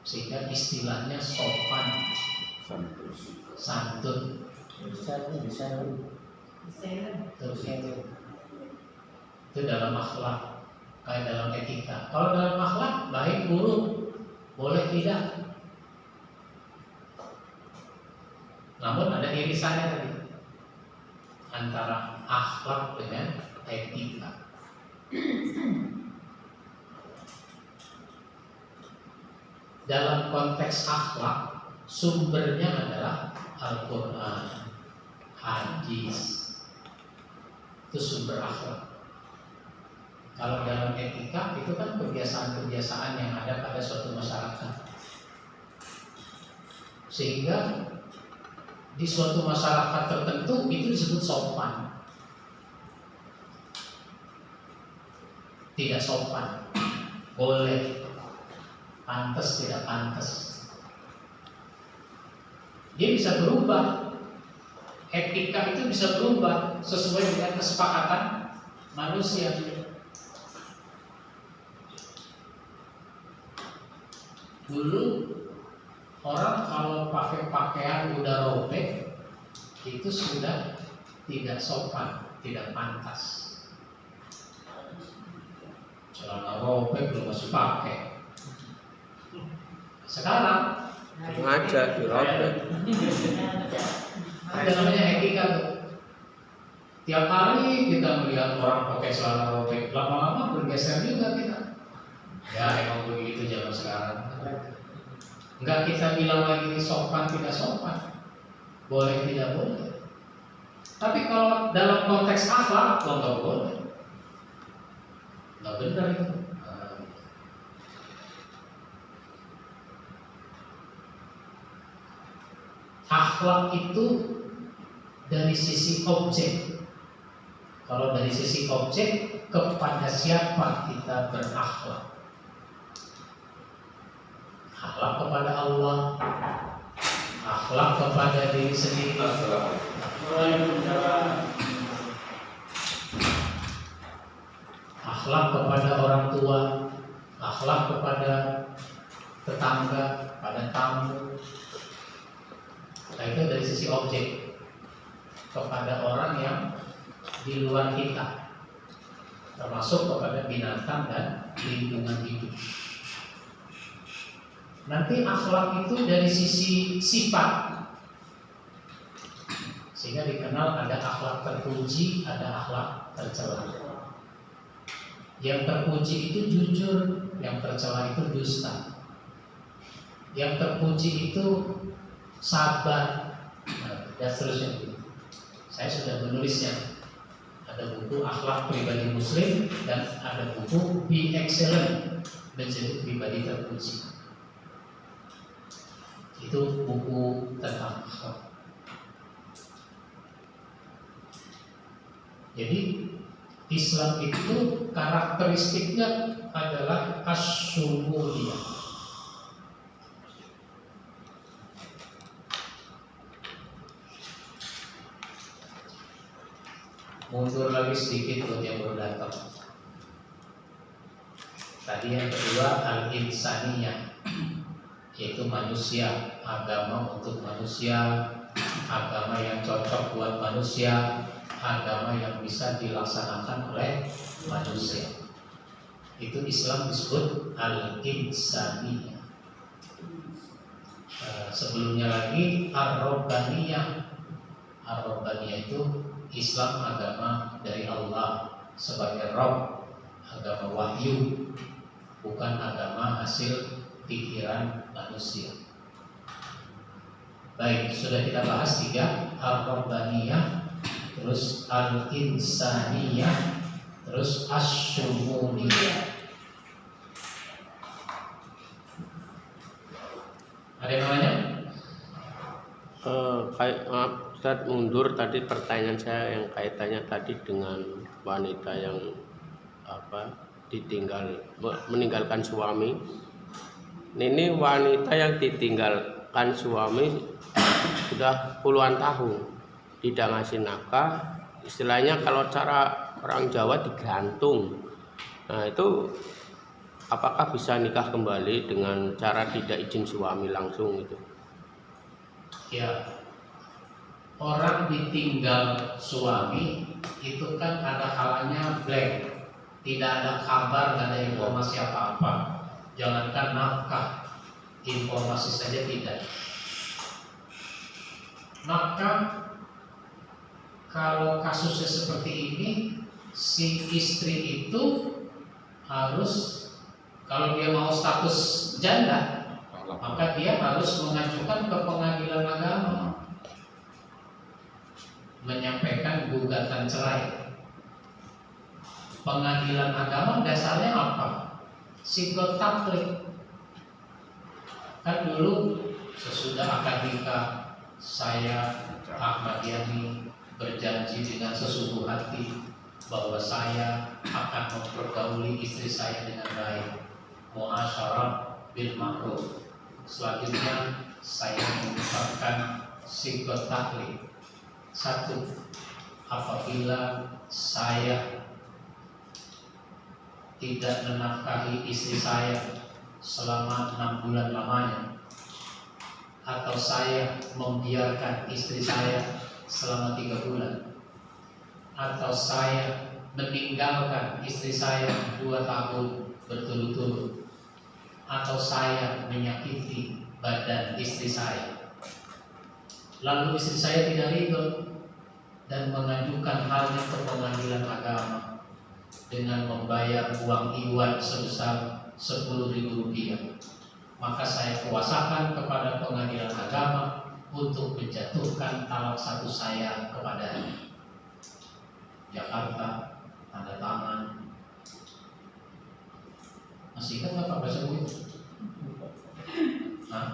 sehingga istilahnya sopan, santun. Itu dalam akhlak, kayak dalam etika. Kalau dalam akhlak, baik buruk, boleh tidak. Namun ada irisannya tadi antara akhlak dengan etika. Dalam konteks akhlak, sumbernya adalah Al-Quran, hadis. Itu sumber akhlak. Kalau dalam etika itu kan kebiasaan-kebiasaan yang ada pada suatu masyarakat, sehingga di suatu masyarakat tertentu itu disebut sopan. Tidak sopan, boleh, pantas tidak pantas. Dia bisa berubah. Etika itu bisa berubah sesuai dengan kesepakatan manusia. Dulu orang kalau pakai pakaian udah robek itu sudah tidak sopan, tidak pantas. Celana robek belum masih pakai. Sekarang ngajak dirobek. ada namanya etika tuh. Tiap hari kita melihat orang pakai celana robek, lama-lama bergeser juga kita. Ya emang begitu zaman sekarang. Enggak kita bilang lagi sopan tidak sopan, boleh tidak boleh. Tapi kalau dalam konteks akhlak, nggak boleh, nggak benar itu. Akhlak itu dari sisi objek. Kalau dari sisi objek, kepada siapa kita berakhlak? Akhlak kepada Allah, akhlak kepada diri sendiri, akhlak kepada orang tua, akhlak kepada tetangga, pada tamu, Nah itu dari sisi objek kepada orang yang di luar kita, termasuk kepada binatang dan lingkungan hidup. Nanti akhlak itu dari sisi sifat, sehingga dikenal ada akhlak terpuji, ada akhlak tercela. Yang terpuji itu jujur, yang tercela itu dusta. Yang terpuji itu sabar, dan seterusnya. Saya sudah menulisnya. Ada buku akhlak pribadi muslim dan ada buku Be Excellent, menjadi pribadi terpuji. Itu buku tentang akhlak. Jadi Islam itu karakteristiknya adalah as-syumuliyah. Mundur lagi sedikit buat yang baru datang. Tadi yang kedua al-insaniyah, yaitu manusia, agama untuk manusia, agama yang cocok buat manusia, agama yang bisa dilaksanakan oleh manusia. Itu Islam disebut al-insaniyah. Sebelumnya lagi ar-rabbaniyah. Ar-rabbaniyah itu Islam agama dari Allah sebagai Rabb, agama wahyu, bukan agama hasil pikiran manusia. Baik, sudah kita bahas 3, ar-rabbaniyah, terus al-insaniyah, terus asy-syumuliyah. Ada yang nanya? Maaf Ustaz, mundur tadi pertanyaan saya yang kaitannya tadi dengan wanita yang meninggalkan suami. Ini wanita yang ditinggalkan suami sudah puluhan tahun, tidak ngasih nafkah, istilahnya kalau cara orang Jawa digantung. Nah itu apakah bisa nikah kembali dengan cara tidak izin suami langsung itu? Ya, orang ditinggal suami itu kan ada kalanya blank, tidak ada kabar, tidak ada informasi apa-apa. Jangankan nafkah, informasi saja tidak. Maka kalau kasusnya seperti ini, si istri itu harus, kalau dia mau status janda, maka dia harus mengajukan ke pengadilan agama, menyampaikan gugatan cerai. Pengadilan agama dasarnya apa? Sigot taklid. Kan dulu sesudah akad nikah, saya Ahmad Yani berjanji dengan sesungguh hati bahwa saya akan mempergauli istri saya dengan baik, muasyarah bil ma'ruf. Selanjutnya saya mengucapkan sigot taklid. 1. Apabila saya tidak menafkahi istri saya selama 6 bulan lamanya, atau saya membiarkan istri saya selama 3 bulan, atau saya meninggalkan istri saya 2 tahun berturut-turut, atau saya menyakiti badan istri saya, lalu istri saya tidak ridho dan mengajukan halnya ke pengadilan agama dengan membayar uang iwan sebesar Rp10.000, maka saya kuasakan kepada pengadilan agama untuk menjatuhkan talak 1 saya kepadanya. Jakarta, tanda tangan. Masih ingat nggak Pak bahasa Bu? Hah?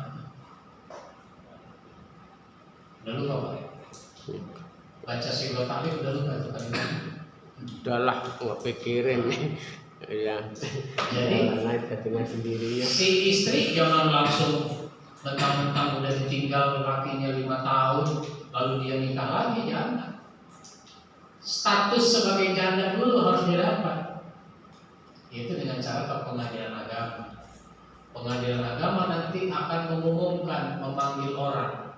Udah lupa Pak? Baca sigot taklid udah lupa itu kali ini. Udahlah, nggak pikirin nih. Ya. Jadi dengan sendirinya. si istri jangan langsung mentang-mentang udah ditinggal lakinya 5 tahun lalu dia nikah lagi, jangan. Status sebagai janda dulu harus didapat. Itu dengan cara ke pengadilan agama. Pengadilan agama nanti akan mengumumkan, memanggil orang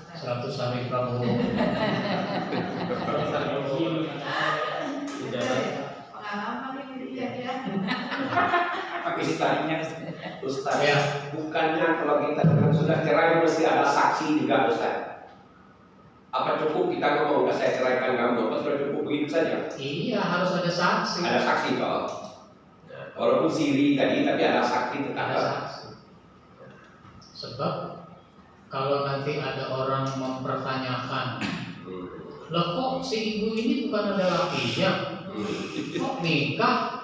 Ustaz. 100 hari Prabowo. Pengalaman ini dia ya. Pakai istilahnya Ustaz. Ya. Bukannya kalau kita sudah cerai mesti ada saksi juga Ustaz. Apa cukup kita ngomong nggak saya ceraikan kamu? Apa sudah cukup begitu saja? Iya, harus ada saksi. Ada saksi toh. Walaupun siri tadi tapi ada saksi tetap. Ada saksi. Sebab kalau nanti ada orang mempertanyakan, loh kok si ibu ini bukan ada lakinya? Kok nikah?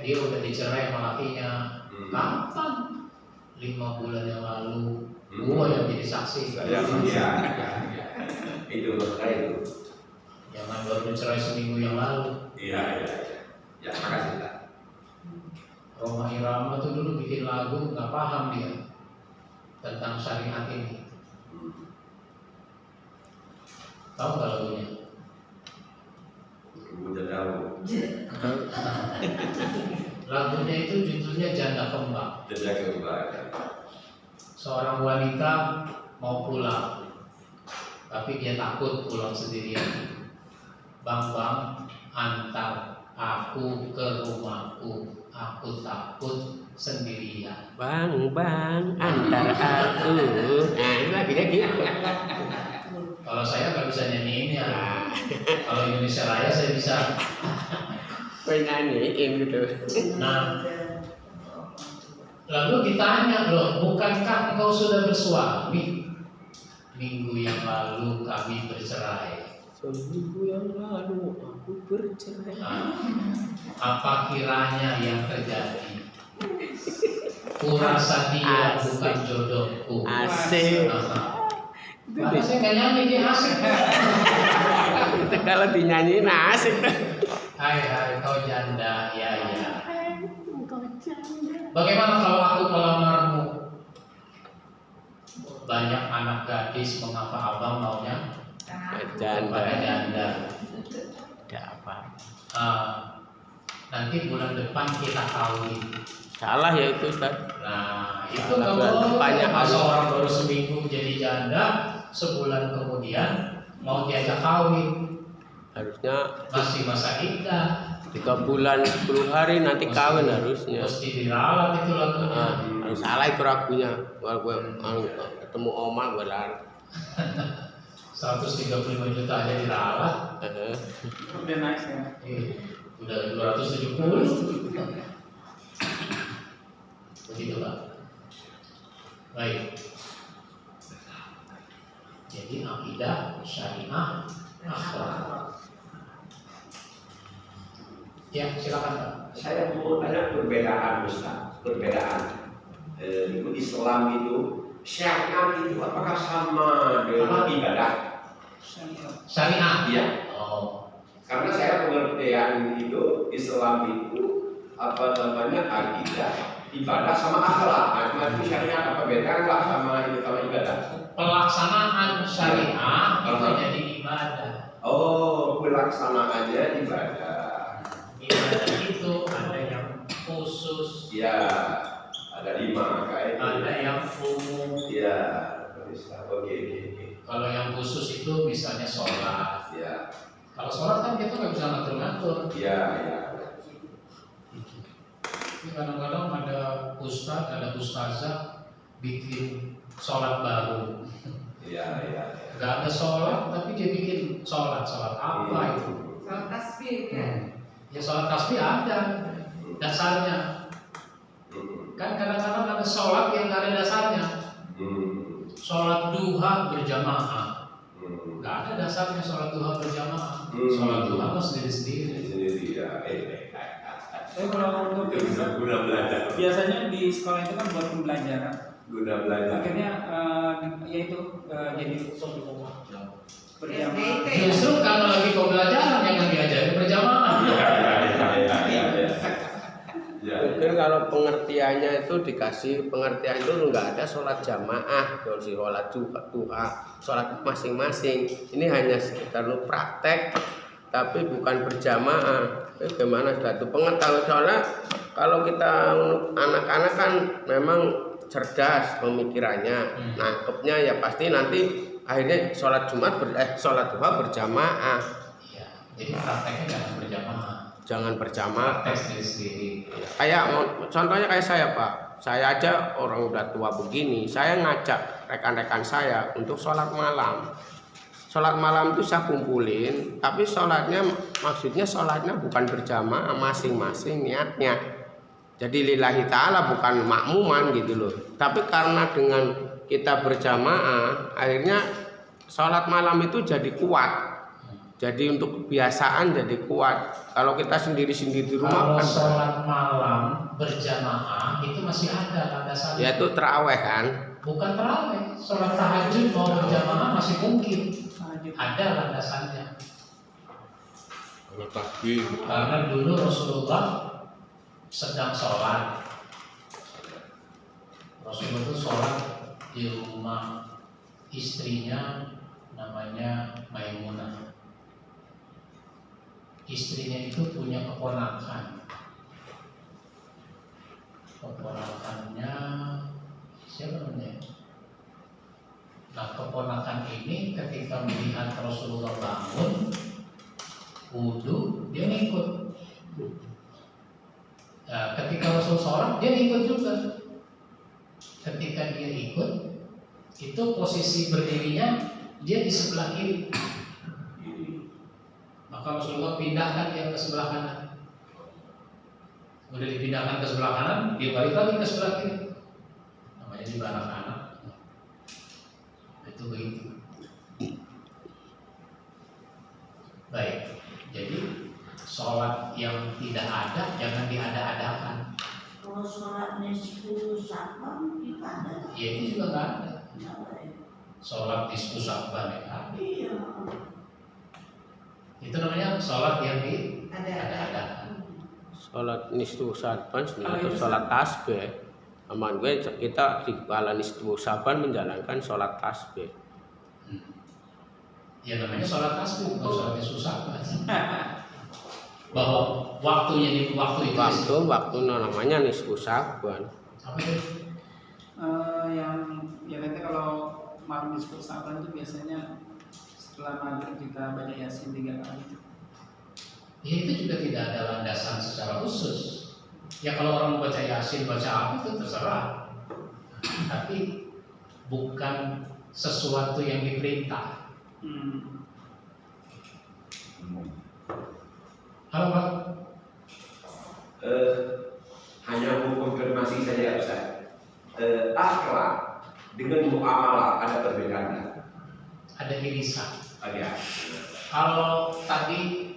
Dia udah dicerai sama lakinya. Kapan? 5 bulan yang lalu. Gua yang jadi saksi. Iya. Itu makanya itu. Jangan baru dicerai seminggu yang lalu. Iya. Ya makasih Pak. Roma Irama tuh dulu bikin lagu nggak paham dia tentang syariat ini. Tahu nggak lagunya? Udah tahu. Lagunya itu judulnya Janda Kembang. Janda Kembang. Seorang wanita mau pulang, tapi dia takut pulang sendirian. Bang, antar aku ke rumahku. Aku takut sendirian. Bang, antar aku. Nah, ini lagunya gitu. Kalau saya nggak bisa nyanyiin ya. Kalau Indonesia Raya saya bisa. Penyanyiin gitu. Nah, lalu ditanya, loh, bukankah engkau sudah bersuami? Minggu yang lalu kami bercerai. Seminggu yang lalu aku bercerai. Nah, apa kiranya yang terjadi? Kurasa dia Asik. bukan jodohku. Asik. Karena saya nggak nyanyi, dia asik. Itu kalau dinyanyiin asik tuh. Hai kau janda, ya. Bagaimana kalau aku melamarmu? Banyak anak gadis, mengapa abang maunya kepada janda? Tidak apa. Nanti bulan depan kita kawin. Salah ya itu Ustaz. Nah, itu Salah, kalau banyak masa orang baru seminggu jadi janda, sebulan kemudian mau diajak kawin, Harusnya masih masa iddah. 3 bulan 10 hari nanti kawin harusnya. Mesti diralat itu lagunya. Harus salah itu ragunya. Kalau gue ketemu Oma gue lari. 135 juta aja diralat. Udah naik ya. Udah 270. Begitu Pak. Baik. Jadi akidah, syariah, akhlak. Ya, silakan Pak. Saya mau tanya perbedaan Ustaz. Perbedaan Islam itu syariat itu apakah sama dengan ibadah? Syariah. Iya. Oh. Karena saya pengertian itu Islam itu apa namanya akidah, ibadah sama akhlak. Nah, itu syariat apa beda nggak sama itu sama ibadah? Pelaksanaan syariah itu jadi ibadah. Oh, pelaksanaannya ibadah. Ibadah itu ada yang khusus, Ya, ada 5 kayak itu. ada yang umum. Ya, oke. Kalau yang khusus itu misalnya sholat. Ya, Kalau sholat kan kita nggak bisa ngatur-ngatur. ya. Ini kadang-kadang ada ustadz, ada ustazah bikin sholat baru. Ya. Gak ada sholat, tapi dia bikin sholat apa itu? Sholat tasbih ya. Ya sholat tasbih ada dasarnya. Kan kadang-kadang ada sholat yang gak ada dasarnya. Sholat duha berjamaah, gak ada dasarnya sholat duha berjamaah. Sholat duha mah sendiri-sendiri. Ya. Kalau untuk Guna belajar. biasanya di sekolah itu kan buat pembelajaran. Guna belajar. Akhirnya yaitu jadi berjamaah. Justru kalau lagi pembelajaran jangan diajarin berjamaah. Mungkin kalau pengertiannya itu dikasih pengertian itu nggak ada sholat jamaah, sholat duha, sholat masing-masing. Ini hanya sekedar praktek, tapi bukan berjamaah. Bagaimana sudah itu pengetahuan soalnya kalau kita anak-anak kan memang cerdas pemikirannya, nangkepnya ya pasti nanti akhirnya sholat duha berjamaah. Ya, jadi prakteknya jangan berjamaah. Jangan berjamaah. Praktek sendiri. Contohnya kayak saya Pak, saya aja orang udah tua begini, saya ngajak rekan-rekan saya untuk sholat malam. Sholat malam itu saya kumpulin, tapi maksudnya sholatnya bukan berjamaah, masing-masing niatnya. Jadi lillahi ta'ala, bukan makmuman gitu loh. Tapi karena dengan kita berjamaah, akhirnya sholat malam itu jadi kuat. Jadi untuk kebiasaan jadi kuat. Kalau kita sendiri-sendiri di rumah kalau kan sholat malam berjamaah itu masih ada landasannya. ya itu terawih kan. Bukan terawih, sholat tahajud mau berjamaah masih mungkin. Ada landasannya. Kalau takbir. Karena dulu Rasulullah sedang sholat. Rasulullah itu sholat di rumah istrinya namanya Maimunah. Istrinya itu punya keponakan. Keponakannya siapa namanya? Nah, keponakan ini ketika melihat Rasulullah bangun wudu, dia ngikut. Nah, ketika Rasul sholat, dia ngikut juga. Ketika dia ikut, itu posisi berdirinya dia di sebelah kiri. Maka Rasulullah pindahkan dia ke sebelah kanan. Udah dipindahkan ke sebelah kanan, dia balik lagi ke sebelah kiri. Namanya di barak kanan. Itu begitu. Baik, jadi sholat yang tidak ada jangan diada-adakan. Kalau sholat nisfu Sya'ban ibadah. Ya itu juga nggak ada. Sholat nisfu Sya'ban ya. Iya. Itu namanya sholat yang diada-adakan. Sholat nisfu Sya'ban itu sholat tasbih. Aman gue kita di kala nisfu Sya'ban menjalankan sholat tasbih. Ya namanya sholat tasbih, bukan sholat nisfu Sya'ban. Bahwa waktunya di waktu itu. Waktu namanya nisfu Sya'ban. Apa itu? Yang ya nanti kalau malam nisfu Sya'ban itu biasanya setelah maghrib kita baca Yasin 3 kali. Ya itu juga tidak ada landasan secara khusus. Ya kalau orang baca Yasin, baca apa itu terserah. Tapi bukan sesuatu yang diperintah. Halo Pak. Hanya mau konfirmasi saja Ustaz. Akhlak dengan muamalah ada perbedaannya. Ada irisan. Ada. Kalau tadi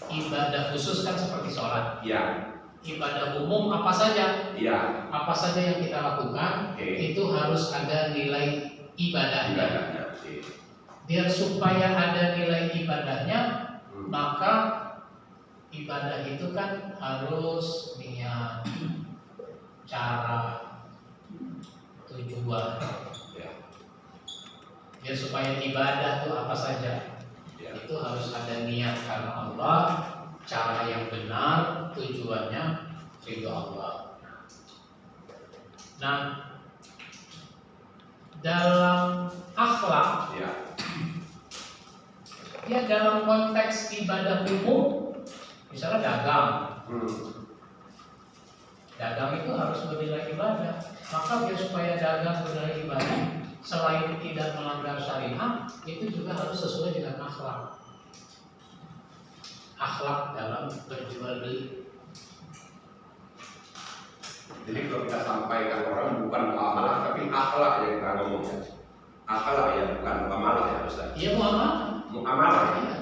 ibadah khusus kan seperti sholat. Ya. Ibadah umum apa saja? Ya. Apa saja yang kita lakukan itu harus ada nilai ibadahnya. Ibadahnya. Biar supaya ada nilai ibadahnya, maka ibadah itu kan harus niat, cara, tujuan. Biar supaya ibadah itu apa saja, itu harus ada niat karena Allah, cara yang benar, tujuannya ridho Allah. Nah, dalam akhlak, ya dalam konteks ibadah umum, misalnya dagang, dagang itu harus bernilai ibadah. Maka biar supaya dagang bernilai ibadah, selain tidak melanggar syariat, itu juga harus sesuai dengan akhlak. Akhlak dalam berjual beli. Jadi kalau kita sampaikan orang bukan muamalah tapi akhlak yang kita ngomongkan. Akhlak ya bukan muamalah ya Ustaz. Iya muamalah. Muamalah. Iya.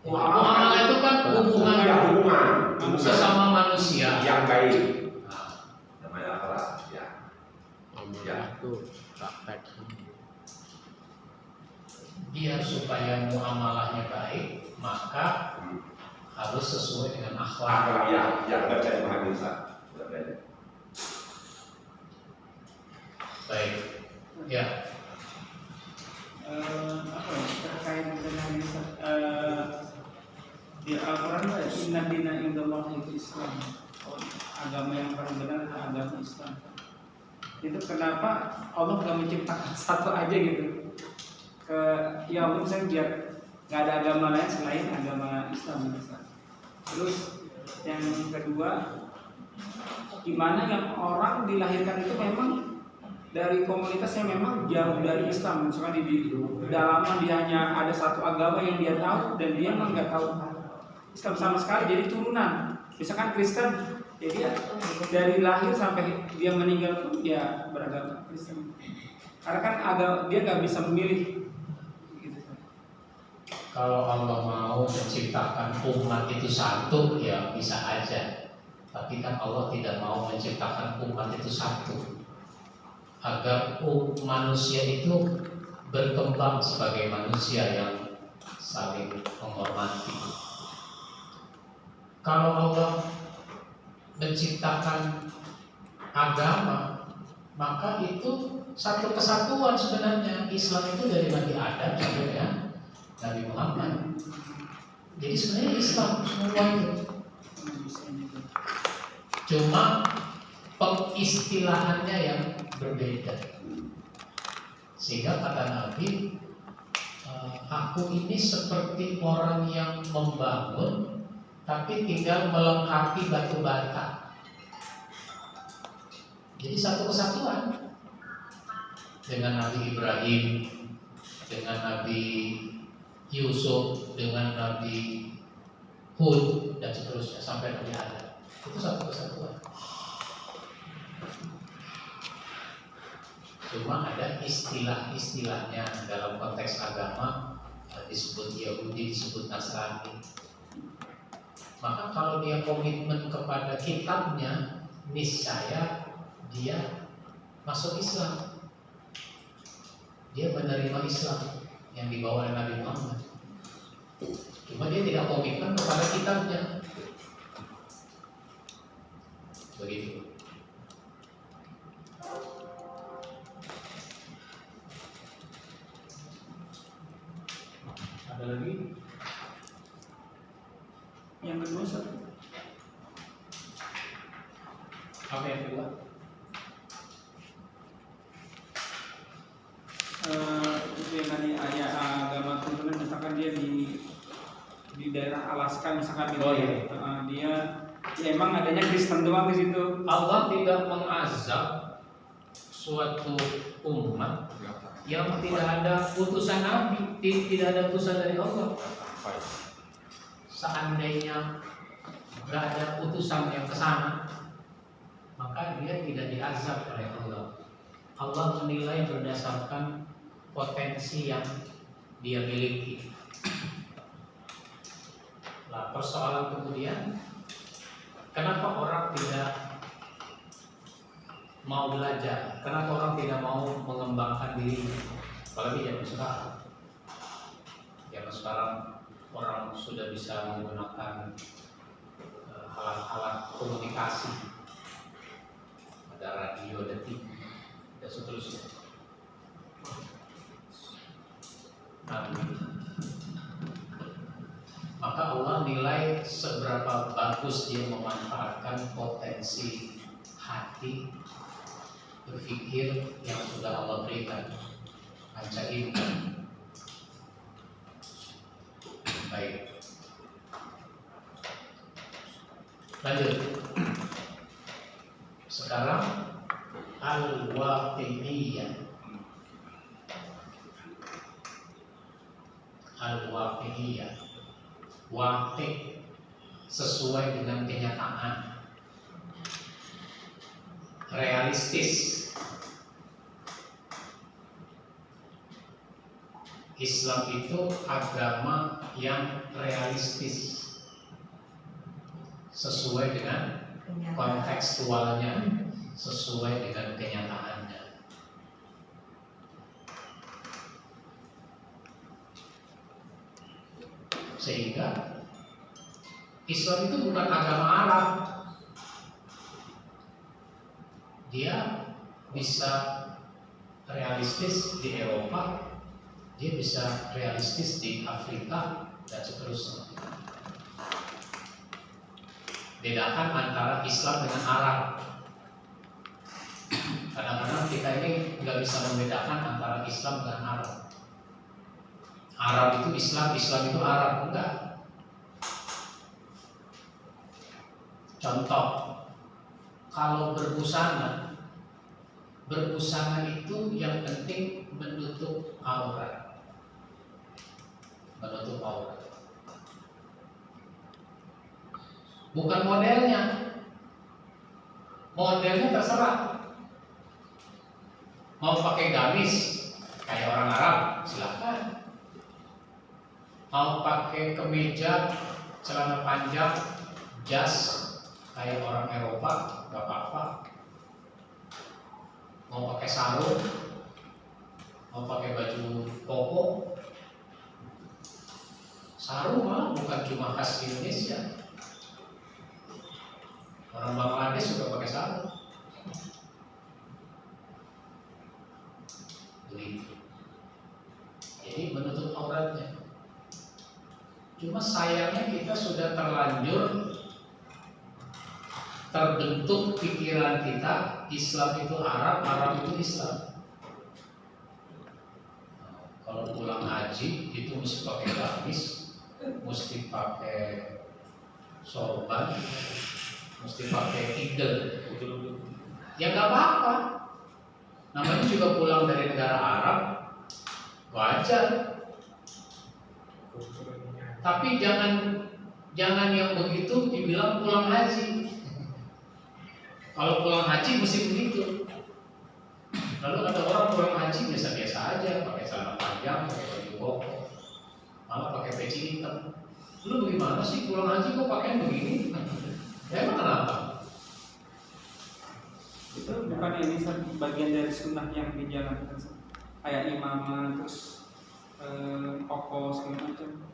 Muamalah itu kan hubungan sesama manusia yang baik. Namanya akhlak ya. Itu praktek. Biar supaya muamalahnya baik, maka harus sesuai dengan akhlak. Akhlak ya, yang baca memahami Ustaz. Baik, ya. Terkait dengan di Al-Quran ada inna dina indallahi itu Islam. Agama yang paling benar adalah agama Islam. itu kenapa Allah nggak menciptakan satu aja gitu? Ya Allah misalnya biar nggak ada agama lain selain agama Islam. Terus yang kedua, gimana yang orang dilahirkan itu memang dari komunitas yang memang jauh dari Islam, misalkan di dalaman dia hanya ada satu agama yang dia tahu dan dia memang nggak tahu Islam sama sekali, jadi turunan. Misalkan Kristen, jadi dari lahir sampai dia meninggal pun dia beragama Kristen. Karena kan dia nggak bisa memilih. Gitu. Kalau Allah mau menciptakan umat itu satu, ya bisa aja. Tapi kan Allah tidak mau menciptakan umat itu satu, agar manusia itu berkembang sebagai manusia yang saling menghormati. Kalau Allah menciptakan agama, maka itu satu kesatuan sebenarnya. Islam itu dari Nabi Adam sampai dengan Nabi Muhammad. Jadi sebenarnya Islam semua itu. Cuma pengistilahannya yang berbeda. Sehingga kata Nabi, aku ini seperti orang yang membangun tapi tinggal melengkapi batu bata. Jadi satu kesatuan dengan Nabi Ibrahim, dengan Nabi Yusuf, dengan Nabi Hud dan seterusnya sampai Nabi Adam. Itu satu kesatuan. Cuma ada istilah-istilahnya dalam konteks agama, disebut Yahudi, disebut Nasrani. Maka kalau dia komitmen kepada kitabnya, niscaya dia masuk Islam. Dia menerima Islam yang dibawa oleh Nabi Muhammad. Cuma dia tidak komitmen kepada kitabnya. Begitu. Ada lagi? Yang kedua satu. Apa yang kedua? Itu yang tadi agama turunan, misalkan dia di daerah Alaska misalkan gitu. Oh, iya. Dia ya emang adanya Kristen doang di situ. Allah tidak mengazab suatu umat yang tidak ada utusan Nabi, tidak ada utusan dari Allah. Seandainya tidak ada utusan yang ke sana, maka dia tidak diazab oleh Allah. Allah menilai berdasarkan potensi yang dia miliki. Nah, persoalan kemudian, kenapa orang tidak mau belajar? Kenapa orang tidak mau mengembangkan diri? Apalagi zaman sekarang. Zaman sekarang orang sudah bisa menggunakan alat-alat komunikasi, ada radio, ada TV, dan seterusnya. Maka Allah nilai seberapa bagus dia memanfaatkan potensi hati berpikir yang sudah Allah berikan, panca indera. Baik. Lanjut. Sekarang al-waqi'iyah. Al-waqi'iyah. Waqi' sesuai dengan kenyataan. Realistis. Islam itu agama yang realistis, sesuai dengan kontekstualnya, sesuai dengan kenyataannya. Sehingga Islam itu bukan agama Arab. Dia bisa realistis di Eropa, dia bisa realistis di Afrika dan seterusnya. Bedakan antara Islam dengan Arab. Kadang-kadang kita ini nggak bisa membedakan antara Islam dan Arab. Arab itu Islam, Islam itu Arab, enggak. Contoh, kalau berbusana itu yang penting menutup aurat. Menutup aurat. Bukan modelnya. Modelnya terserah. Mau pakai gamis kayak orang Arab, silakan. Mau pakai kemeja, celana panjang, jas kayak orang Eropa, nggak apa-apa. Mau pakai sarung, mau pakai baju koko, sarung malah bukan cuma khas Indonesia. Orang Bangladesh juga pakai sarung. Begitu. Jadi menutup auratnya. Cuma sayangnya kita sudah terlanjur terbentuk pikiran kita Islam itu Arab, Arab itu Islam. Kalau pulang haji itu mesti pakai gamis, mesti pakai sorban, mesti pakai idel. Ya nggak apa-apa. Namanya juga pulang dari negara Arab, wajar. Tapi jangan yang begitu dibilang pulang haji. Kalau pulang haji mesti begitu. Lalu ada orang pulang haji biasa-biasa aja, pakai celana panjang, pakai baju koko, malah pakai peci hitam. Lu bagaimana sih pulang haji kok pakaian begini? Ya emang kenapa? Itu bukan ini bagian dari sunnah yang dijalankan, kayak imamah terus koko segala macam.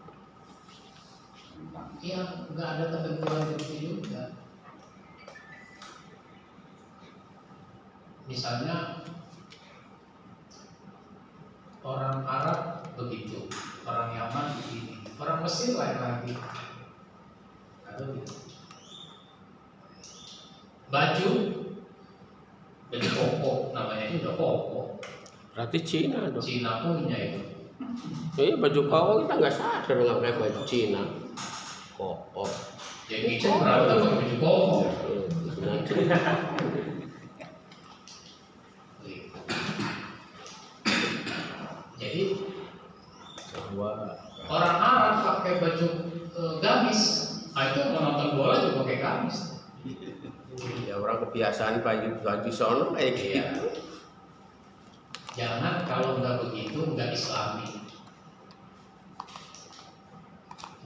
Ya nggak ada ketentuan seperti juga. Misalnya orang Arab begitu, orang Yaman begini, orang Mesir lain lagi. Ada gitu. Baju koko, namanya juga koko. Berarti Cina dong. Cina punya itu. Baju koko kita nggak sadar nggak pakai baju Cina. Koko. Ya kita berapa pakai baju koko? Jadi orang Arab pakai baju gamis, itu menonton bola juga pakai gamis. Ya orang kebiasaan baju sono kayak gitu. Jangan kalau nggak begitu nggak Islami.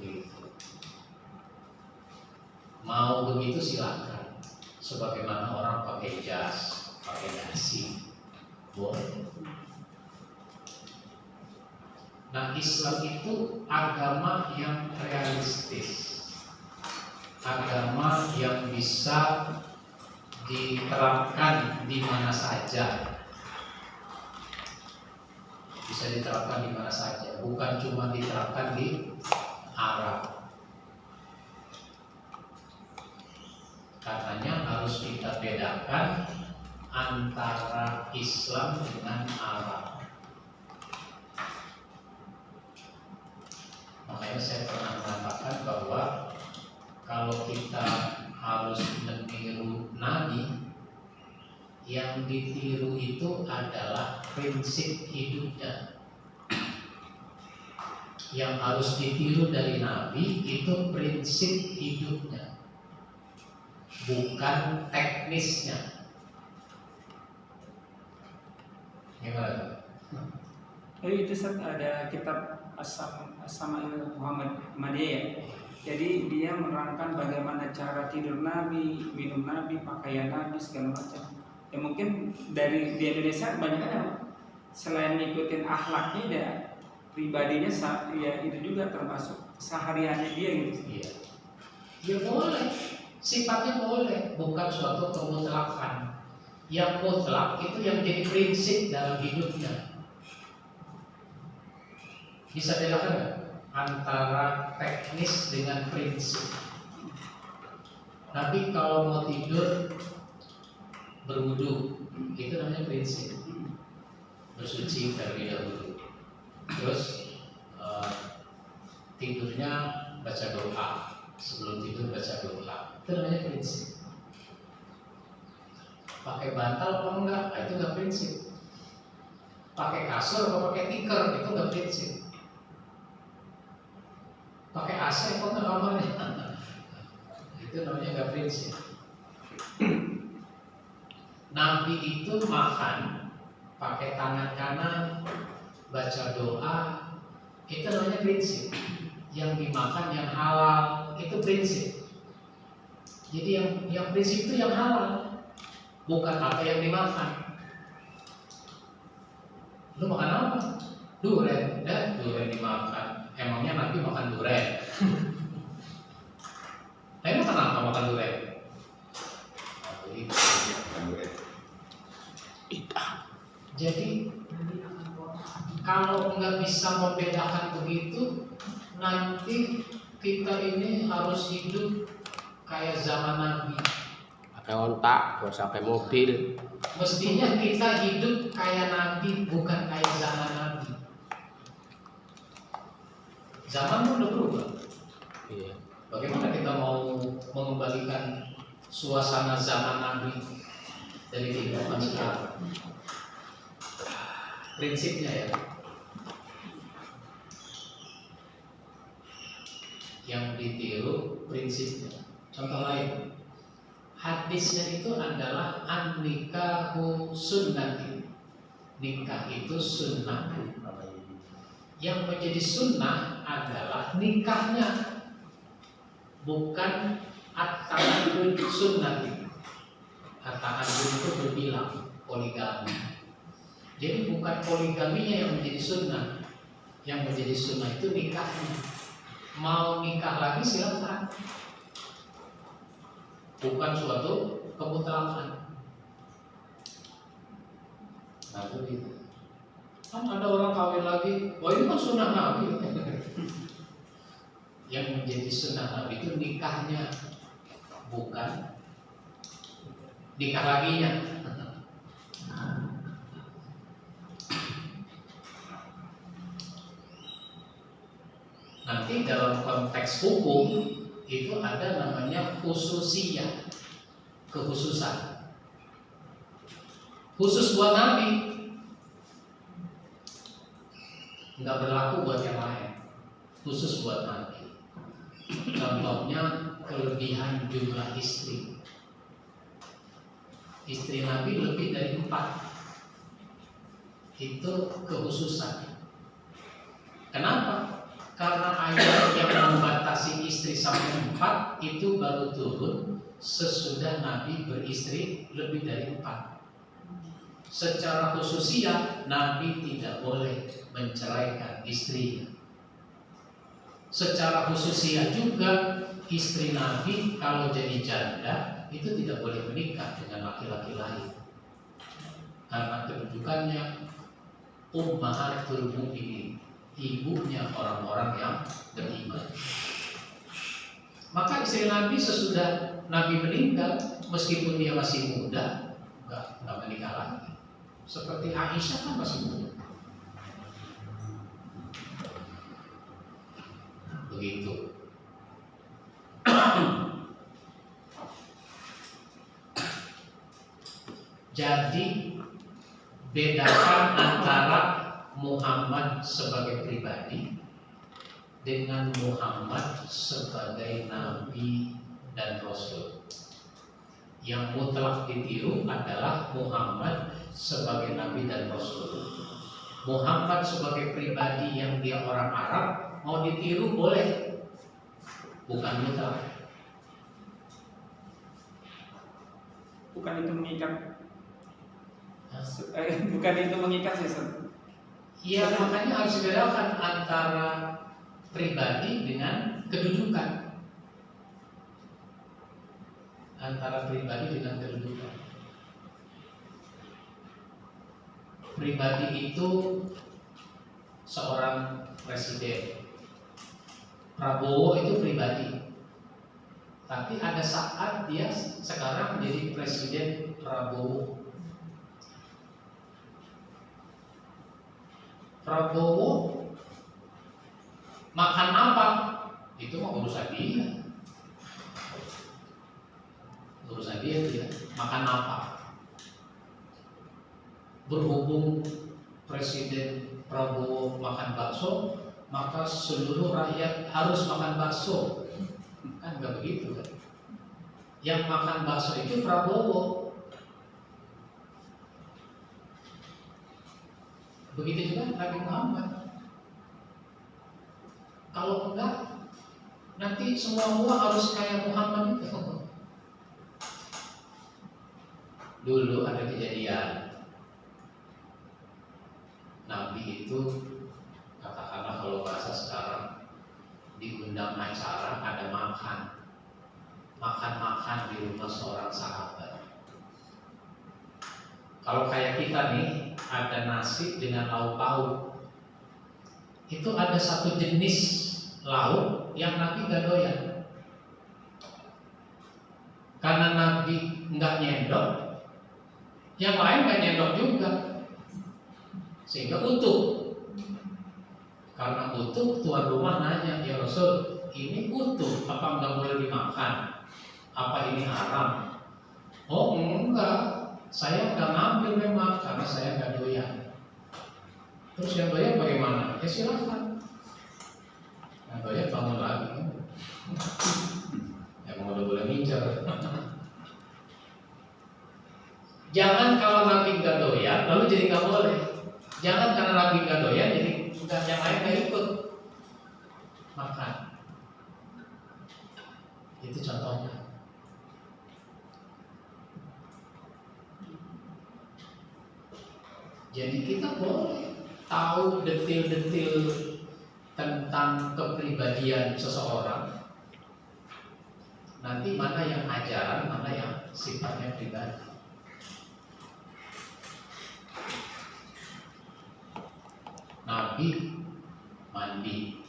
Gitu. Mau begitu silakan. Sebagaimana orang pakai jas, pakai dasi, boleh. Nah, Islam itu agama yang realistis, agama yang bisa diterapkan di mana saja, bisa diterapkan di mana saja, bukan cuma diterapkan di Arab. Karenanya harus kita bedakan antara Islam dengan Arab. Makanya saya pernah mengatakan bahwa kalau kita harus meniru Nabi, yang ditiru itu adalah prinsip hidupnya. Yang harus ditiru dari Nabi itu prinsip hidupnya, bukan teknisnya. Gimana? Jadi itu ada kitab As-Sama'il Muhammadiyah ya. Jadi dia menerangkan bagaimana cara tidur Nabi, minum Nabi, pakaian Nabi segala macam. Ya mungkin dari di Indonesia banyak kan selain ngikutin akhlaknya ya pribadinya ya itu juga termasuk sehariannya dia gitu. Iya. Ya boleh. Sifatnya boleh, bukan suatu kemutlakan. Yang mutlak itu yang jadi prinsip dalam hidupnya. Bisa bedakan nggak antara teknis dengan prinsip? Nabi kalau mau tidur berwudu, Itu namanya prinsip. Bersuci terlebih dahulu. Terus tidurnya baca doa. Sebelum tidur baca doa. Itu namanya prinsip. Pakai bantal apa enggak? Itu enggak prinsip. Pakai kasur atau pakai tikar? Itu enggak prinsip. Pakai AC apa enggak kamarnya? Itu namanya enggak prinsip. Nabi itu makan pakai tangan kanan, baca doa, itu namanya prinsip. Yang dimakan yang halal itu prinsip. Jadi yang prinsip itu yang halal, bukan apa yang dimakan. Lu makan apa? Duren, duren dimakan. Emangnya Nabi makan duren? Tapi makan apa makan duren? Jadi kalau nggak bisa membedakan begitu, nanti kita ini harus hidup kayak zaman Nabi. Pakai ontak, terus pakai mobil. Mestinya kita hidup kayak Nabi, bukan kayak zaman Nabi. Zaman udah berubah. Iya. Bagaimana kita mau mengembalikan suasana zaman Nabi dari kehidupan sekarang? Prinsipnya ya, yang ditiru prinsipnya. Contoh lain, hadisnya itu adalah an-nikahu sunnati. Nikah itu sunnah. Yang menjadi sunnah adalah nikahnya, bukan at-ta'addud sunnati. At-ta'addud itu berbilang, poligami. Jadi bukan poligaminya yang menjadi sunnah. Yang menjadi sunnah itu nikahnya. Mau nikah lagi silakan. Bukan suatu kemutlaqan. Nah begitu. Kan ada orang kawin lagi, wah ini kan sunnah Nabi. Yang menjadi sunnah Nabi itu nikahnya, bukan nikah laginya. Nanti dalam konteks hukum itu ada namanya khususiyah, kekhususan. Khusus buat Nabi, nggak berlaku buat yang lain. Khusus buat Nabi. Contohnya kelebihan jumlah istri. Istri Nabi lebih dari 4. Itu kekhususan. Kenapa? Karena ayat yang membatasi istri sampai 4 itu baru turun sesudah Nabi beristri lebih dari 4. Secara khususnya Nabi tidak boleh menceraikan istrinya. Secara khususnya juga istri Nabi kalau jadi janda itu tidak boleh menikah dengan laki-laki lain. Karena kedudukannya ummahatul mu'minin, ibunya orang-orang yang beriman. Maka istri Nabi sesudah Nabi meninggal, meskipun dia masih muda, nggak menikah lagi. Seperti Aisyah kan masih muda. Begitu. Jadi bedakan antara Muhammad sebagai pribadi dengan Muhammad sebagai Nabi dan Rasul. Yang mutlak ditiru adalah Muhammad sebagai Nabi dan Rasul. Muhammad sebagai pribadi yang dia orang Arab mau ditiru boleh, bukan mutlak. Bukan itu mengikat. Bukan itu mengikat sih, Ustaz. Iya, makanya harus dibedakan antara pribadi dengan kedudukan. Antara pribadi dengan kedudukan. Pribadi itu seorang presiden. Prabowo itu pribadi. Tapi ada saat dia sekarang menjadi presiden Prabowo. Prabowo makan apa, itu mah urusan dia. Urusan dia makan apa. Berhubung Presiden Prabowo makan bakso, maka seluruh rakyat harus makan bakso. Kan nggak begitu kan? Yang makan bakso itu Prabowo. Begitu juga Nabi Muhammad. Kalau enggak, nanti semua harus kayak Muhammad itu. Dulu ada kejadian, Nabi itu katakanlah kalau bahasa sekarang diundang acara, ada makan di rumah seorang sahabat. Kalau kayak kita nih, ada nasi dengan lauk pauk. Itu ada satu jenis lauk yang Nabi gak doyan. Karena Nabi nggak nyendok, yang lain gak nyendok juga, sehingga utuh. Karena utuh, tuan rumah nanya, ya Rasul, ini utuh, apa nggak boleh dimakan? Apa ini haram? Oh enggak, saya nggak ngambil memang karena saya nggak doyan. Terus yang doyan bagaimana? Ya silakan. Yang doyan bangun lagi. Emang udah boleh ngincer. Jangan kalau Nabi nggak doyan, lalu jadi nggak boleh. Jangan karena Nabi nggak doyan, jadi udah yang lain nggak ikut makan. Itu contohnya. Jadi kita boleh tahu detil-detil tentang kepribadian seseorang. Nanti mana yang ajaran, mana yang sifatnya pribadi. Nabi mandi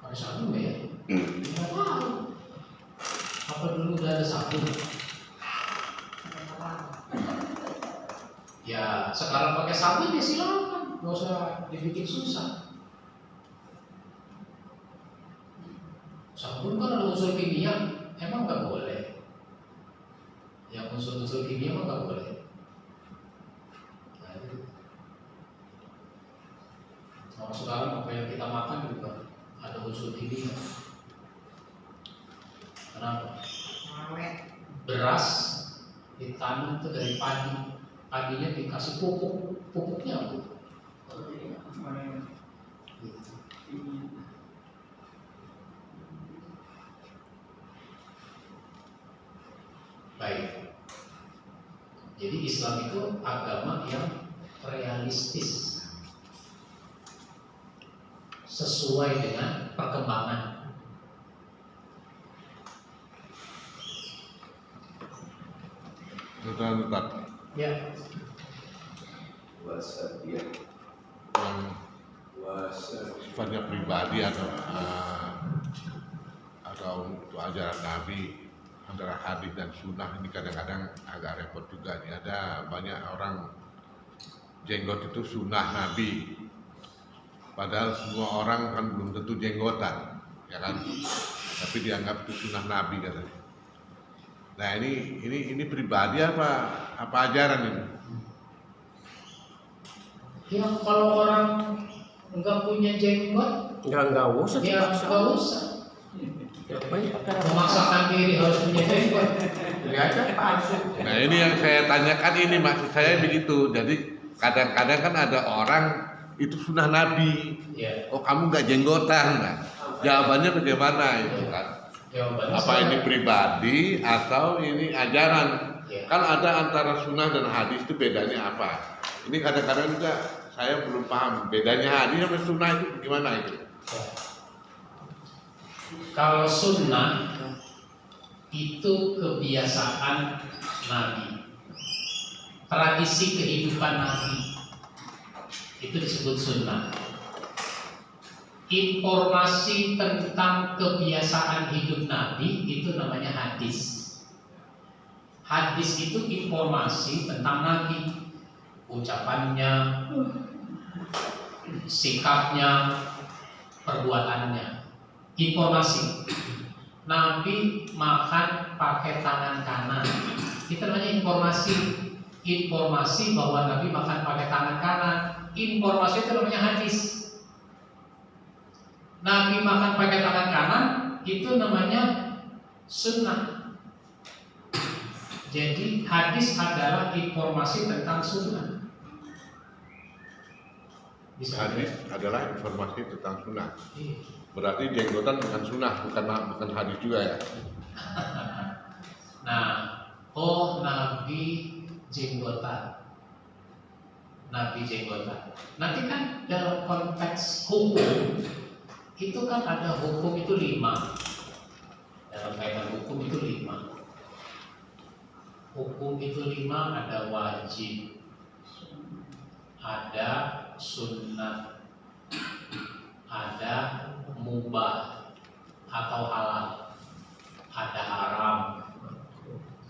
pakai sabun nggak ya? Nggak tahu. Apa dulu udah ada sabun? Ya sekarang pakai sabun ya silakan, nggak usah dibikin susah. Sabun kan ada unsur kimia, emang nggak boleh. Yang unsur-unsur kimia emang nggak boleh. Nah, itu. Kalau sekarang apa yang kita makan juga ada unsur kimia. Kenapa? Beras ditanam itu dari padi. Padinya dikasih pupuknya Bu. Baik. Jadi Islam itu agama yang realistis, sesuai dengan perkembangan. Tetap Ya. Wasatiyah. yang sifatnya pribadi atau untuk ajaran Nabi antara hadis dan sunnah ini kadang-kadang agak repot juga nih. Ada banyak orang jenggot itu sunnah Nabi, padahal semua orang kan belum tentu jenggotan, ya kan? Tapi dianggap itu sunnah Nabi katanya. Nah ini pribadi apa ajaran ini? Ya kalau orang nggak punya jenggot, Enggak usah ya dipaksa. nggak usah. Banyak pakai Memaksakan diri harus punya jenggot. Lihat aja palsu. Nah ini yang saya tanyakan, ini maksud saya begitu. Jadi kadang-kadang kan ada orang itu sunnah Nabi. Ya. Oh kamu nggak jenggotan, nah, jawabannya bagaimana itu kan? Jawabannya Apa ini pribadi atau ini ajaran? Ya. Kan ada antara sunnah dan hadis itu bedanya apa? Ini kadang-kadang juga saya belum paham bedanya hadis sama sunnah itu gimana itu? Ya. Kalau sunnah itu kebiasaan Nabi, tradisi kehidupan Nabi, itu disebut sunnah. Informasi tentang kebiasaan hidup Nabi itu namanya hadis. Hadis itu informasi tentang Nabi, ucapannya, sikapnya, perbuatannya. Informasi. Nabi makan pakai tangan kanan. Itu namanya informasi. Informasi bahwa Nabi makan pakai tangan kanan. Informasi itu namanya hadis. Nabi makan pakai tangan kanan itu namanya sunnah. Jadi hadis adalah informasi tentang sunnah. Hadis adalah informasi tentang sunnah. Iya. Berarti jenggotan bukan sunnah, bukan hadis juga ya? Nah, Nabi jenggotan. Nabi jenggotan. Nanti kan dalam konteks hukum itu kan ada hukum itu 5. Dalam kaitan hukum itu 5. Hukum itu 5, ada wajib, ada sunnah, ada mubah atau halal, ada haram,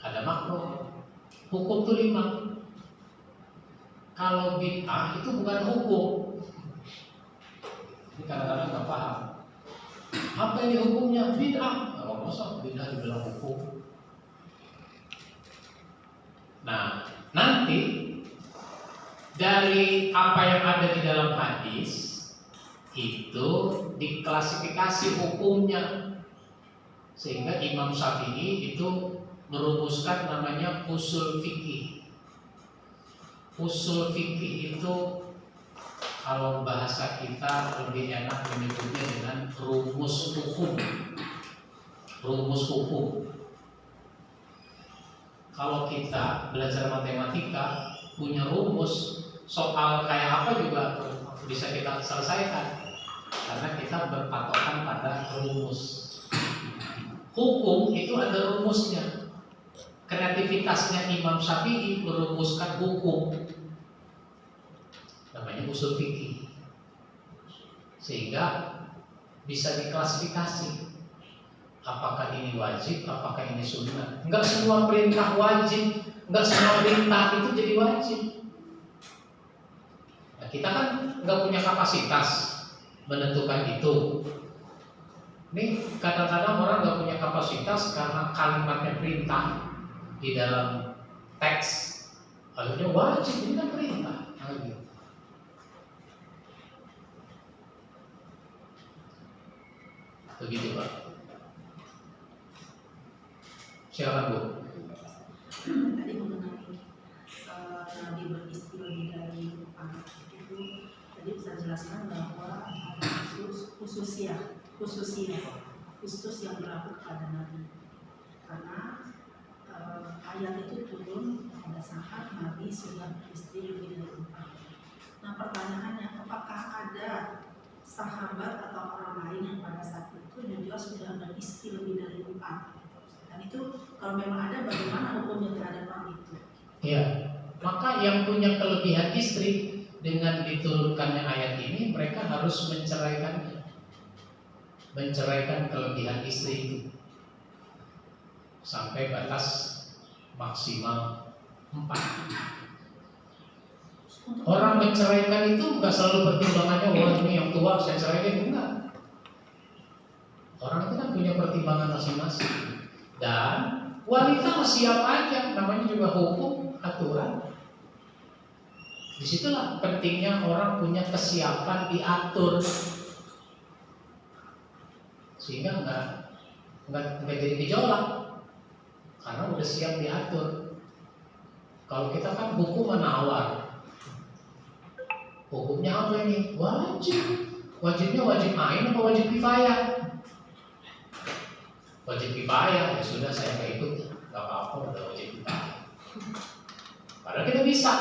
ada makruh. Hukum itu 5. Kalau bid'ah itu bukan hukum. Ini kadang-kadang nggak paham. Apa ini hukumnya? Bid'ah. Kalau masa bid'ah dibilang hukum. Nah, nanti dari apa yang ada di dalam hadis itu diklasifikasi hukumnya, sehingga Imam Syafi'i itu merumuskan namanya usul fikih. Usul fikih itu kalau bahasa kita lebih enak menyebutnya dengan rumus hukum. Rumus hukum. Kalau kita belajar matematika punya rumus, soal kayak apa juga bisa kita selesaikan karena kita berpatokan pada rumus. Hukum itu ada rumusnya. Kreativitasnya Imam Syafi'i merumuskan hukum, namanya usul fikih, sehingga bisa diklasifikasi. Apakah ini wajib, apakah ini sunnah? Enggak semua perintah wajib, enggak semua perintah itu jadi wajib. Nah, kita kan enggak punya kapasitas menentukan itu. Ini kadang-kadang orang enggak punya kapasitas karena kalimatnya perintah di dalam teks, akhirnya wajib, ini kan perintah. Gitu. Begitu Pak. Silakan Bu. Tadi mengenai Nabi beristri lebih dari 4 itu, tadi bisa jelaskan bahwa ada khusus yang berlaku kepada Nabi, karena ayat itu turun pada saat Nabi sudah beristri lebih dari 4. Nah pertanyaannya, apakah ada sahabat atau orang lain yang pada saat itu juga sudah beristri lebih dari 4? Dan itu kalau memang ada, bagaimana hukumnya terhadap hal itu? Ya, maka yang punya kelebihan istri dengan diturunkannya ayat ini, mereka harus menceraikannya, menceraikan kelebihan istri itu sampai batas maksimal 4. Orang menceraikan itu nggak selalu pertimbangannya, wah ini yang tua saya ceraikan, enggak. Orang itu kan punya pertimbangan masing-masing. Dan wanita siap aja, namanya juga hukum, aturan. Disitulah pentingnya orang punya kesiapan diatur, sehingga nggak jadi gejolak karena udah siap diatur. Kalau kita kan hukum menawar, hukumnya apa ini? Wajib. Wajibnya wajib ain apa wajib kifayah? Wajib kifayah, ya sudah saya nggak ikut, nggak apa-apa, udah wajib kifayah. Padahal kita bisa.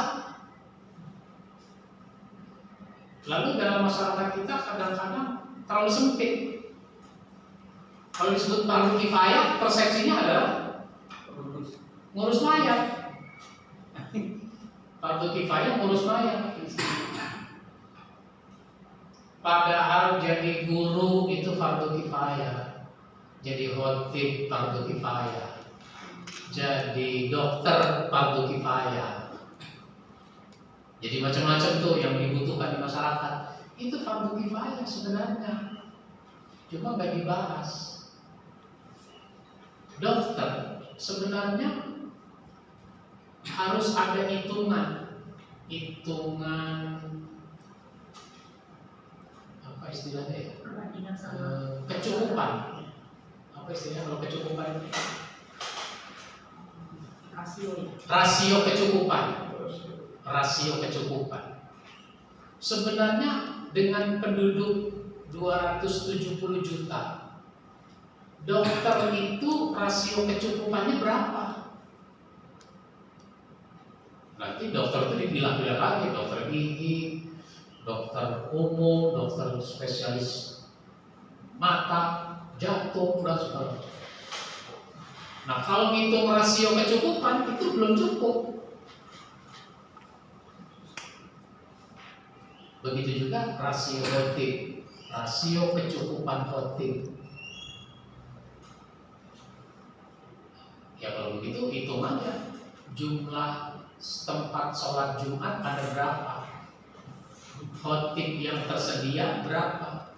Lalu dalam masyarakat kita kadang-kadang terlalu sempit. Kalau disebut fardu kifayah, persepsinya adalah ngurus mayat. Fardu kifayah ngurus mayat. Padahal jadi guru itu fardu kifayah. Jadi khotib fardu kifayah, jadi dokter fardu kifayah, jadi macam-macam tuh yang dibutuhkan di masyarakat. Itu fardu kifayah sebenarnya, cuma nggak dibahas. Dokter sebenarnya harus ada hitungan apa istilahnya ya? Perbandingan sama Kecukupan. Apa istilahnya kalau kecukupan? rasio ya. Rasio kecukupan. Rasio kecukupan. Sebenarnya dengan penduduk 270 juta, dokter itu rasio kecukupannya berapa? Nanti dokter itu dipilah-pilah lagi, dokter gigi, dokter umum, dokter spesialis mata, jantung, dan sebagainya. Nah, kalau ngitung rasio kecukupan itu belum cukup. Begitu juga rasio khotib, rasio kecukupan khotib. Ya kalau begitu hitung aja jumlah tempat sholat Jumat ada berapa, khotib yang tersedia berapa,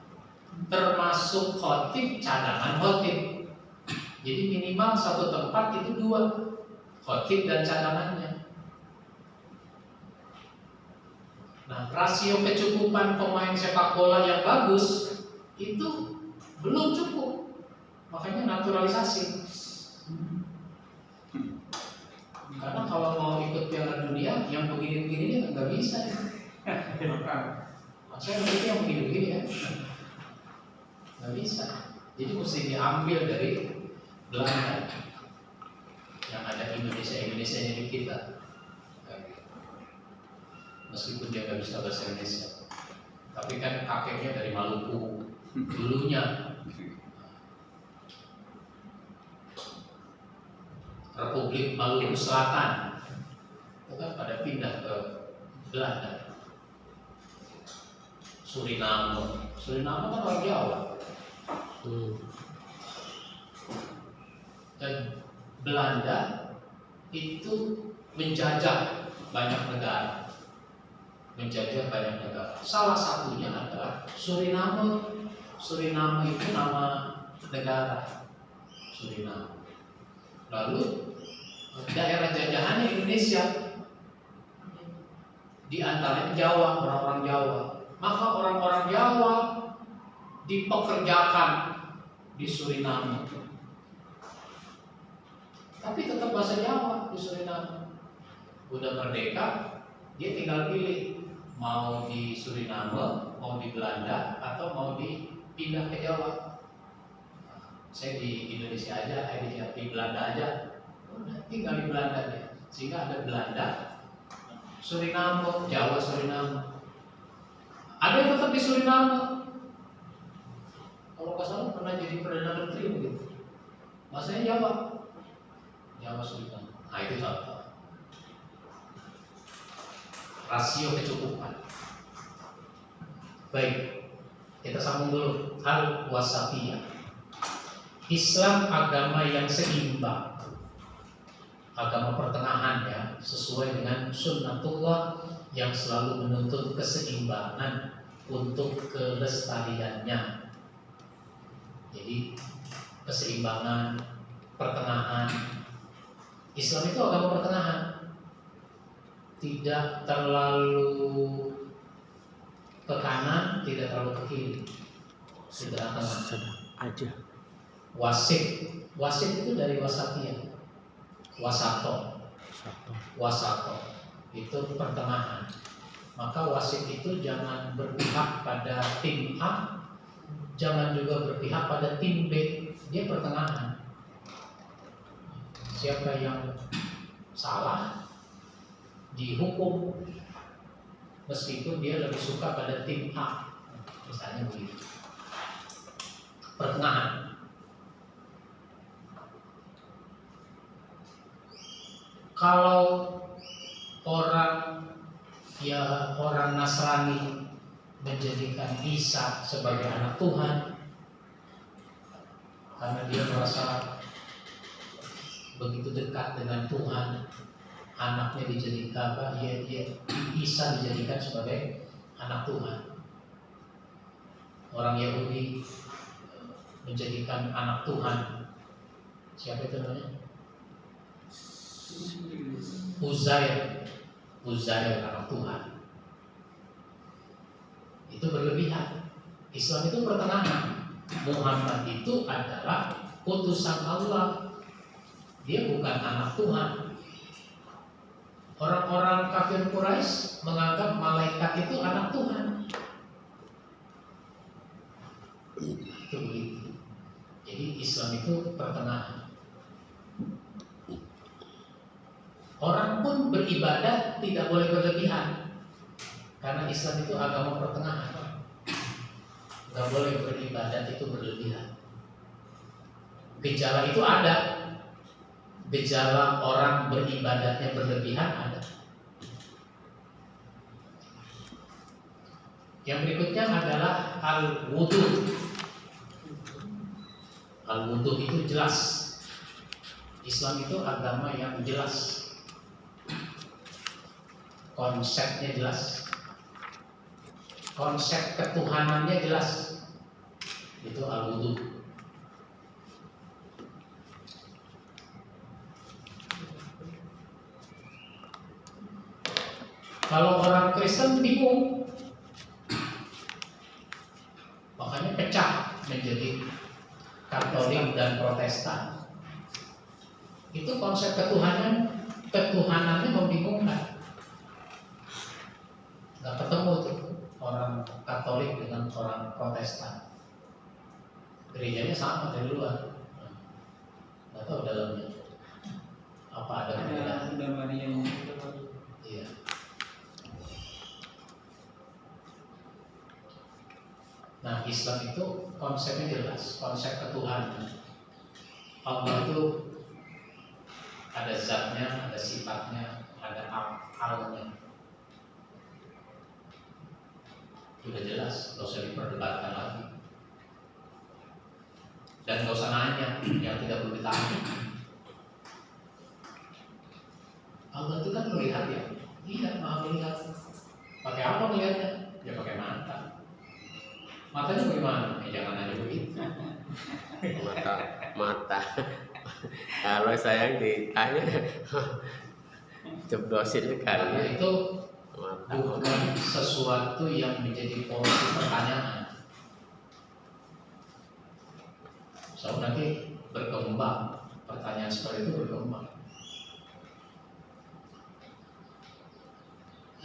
termasuk khotib cadangan khotib. Jadi minimal satu tempat itu 2 khotib dan cadangannya. Nah, rasio kecukupan pemain sepak bola yang bagus itu belum cukup, makanya naturalisasi. Karena kalau mau ikut Piala Dunia yang begini-begini nggak bisa. Maksudnya itu yang begini-begini ya, nggak bisa. Jadi mesti diambil dari Belanda yang ada Indonesia-Indonesianya di kita. Meskipun dia nggak bisa bahasa Indonesia, tapi kan kakeknya dari Maluku dulunya. Republik Maluku Selatan itu kan pada pindah ke Belanda. Suriname kan orang Jawa. Dan Belanda itu menjajah banyak negara. Salah satunya adalah Suriname. Suriname itu nama negara. Suriname. Lalu daerah jajahannya Indonesia, di antaranya Jawa, orang-orang Jawa. Maka orang-orang Jawa dipekerjakan di Suriname, tapi tetap bahasa Jawa di Suriname. Udah merdeka, dia tinggal pilih mau di Suriname, mau di Belanda, atau mau dipindah ke Jawa. Saya di Indonesia aja, di Belanda aja, udah tinggal di Belanda dia. Sehingga ada Belanda, Suriname, Jawa, Suriname. Ada yang tetap di Suriname. Kalau nggak salah pernah jadi perdana menteri begitu. Bahasanya Jawa, Suriname. Nah itu contoh. Rasio kecukupan. Baik, kita sambung dulu hal wasatiyah. Islam agama yang seimbang, agama pertengahan ya, sesuai dengan sunnatullah yang selalu menuntut keseimbangan untuk kelestariannya. Jadi keseimbangan, pertengahan. Islam itu agama pertengahan, tidak terlalu ke kanan, tidak terlalu ke kiri, sedang aja. Wasit itu dari wasatiyah, wasato itu pertengahan. Maka wasit itu jangan berpihak pada tim A, jangan juga berpihak pada tim B, dia pertengahan. Siapa yang salah dihukum, meskipun dia lebih suka pada tim A, misalnya begitu. Pertengahan. Kalau orang Nasrani menjadikan Isa sebagai anak Tuhan karena dia merasa begitu dekat dengan Tuhan, anaknya dijadikan Isa dijadikan sebagai anak Tuhan. orang Yahudi menjadikan anak Tuhan. Siapa itu namanya? Uzair anak Tuhan. Itu berlebihan. Islam itu pertengahan. Muhammad itu adalah utusan Allah. Dia bukan anak Tuhan. Orang-orang kafir Quraisy menganggap malaikat itu anak Tuhan. Itu begitu. Jadi Islam itu pertengahan. Orang pun beribadah tidak boleh berlebihan, karena Islam itu agama pertengahan. Tidak boleh beribadah itu berlebihan. Gejala itu ada. Gejala orang beribadatnya berlebihan ada. Yang berikutnya adalah al-wudu. Al-wudu itu jelas. Islam itu agama yang jelas. Konsepnya jelas. Konsep ketuhanannya jelas. Itu al-wudu. Kalau orang Kristen bingung, makanya pecah menjadi Katolik dan Protestan. Itu konsep ketuhanannya membingungkan. Nggak ketemu tuh orang Katolik dengan orang Protestan. Gerejanya sama dari luar, nggak tahu dalamnya apa ada perbedaan. Ada Marianya. Iya. Nah, Islam itu konsepnya jelas, konsep ketuhanan. Allah itu ada zatnya, ada sifatnya, ada afalnya. Sudah jelas, gak usah diperdebatkan lagi. Dan gak usah nanya yang tidak perlu ditanya. Allah itu kan melihat ya, iya maha melihat. Pakai apa melihatnya? Ya pakai mata. Matanya bagaimana? Jangan nanya begitu. Mata. Kalau saya ditanya, jeblosin sekali. Itu bukan sesuatu yang menjadi polusi pertanyaan. So nanti berkembang, pertanyaan seperti itu berkembang.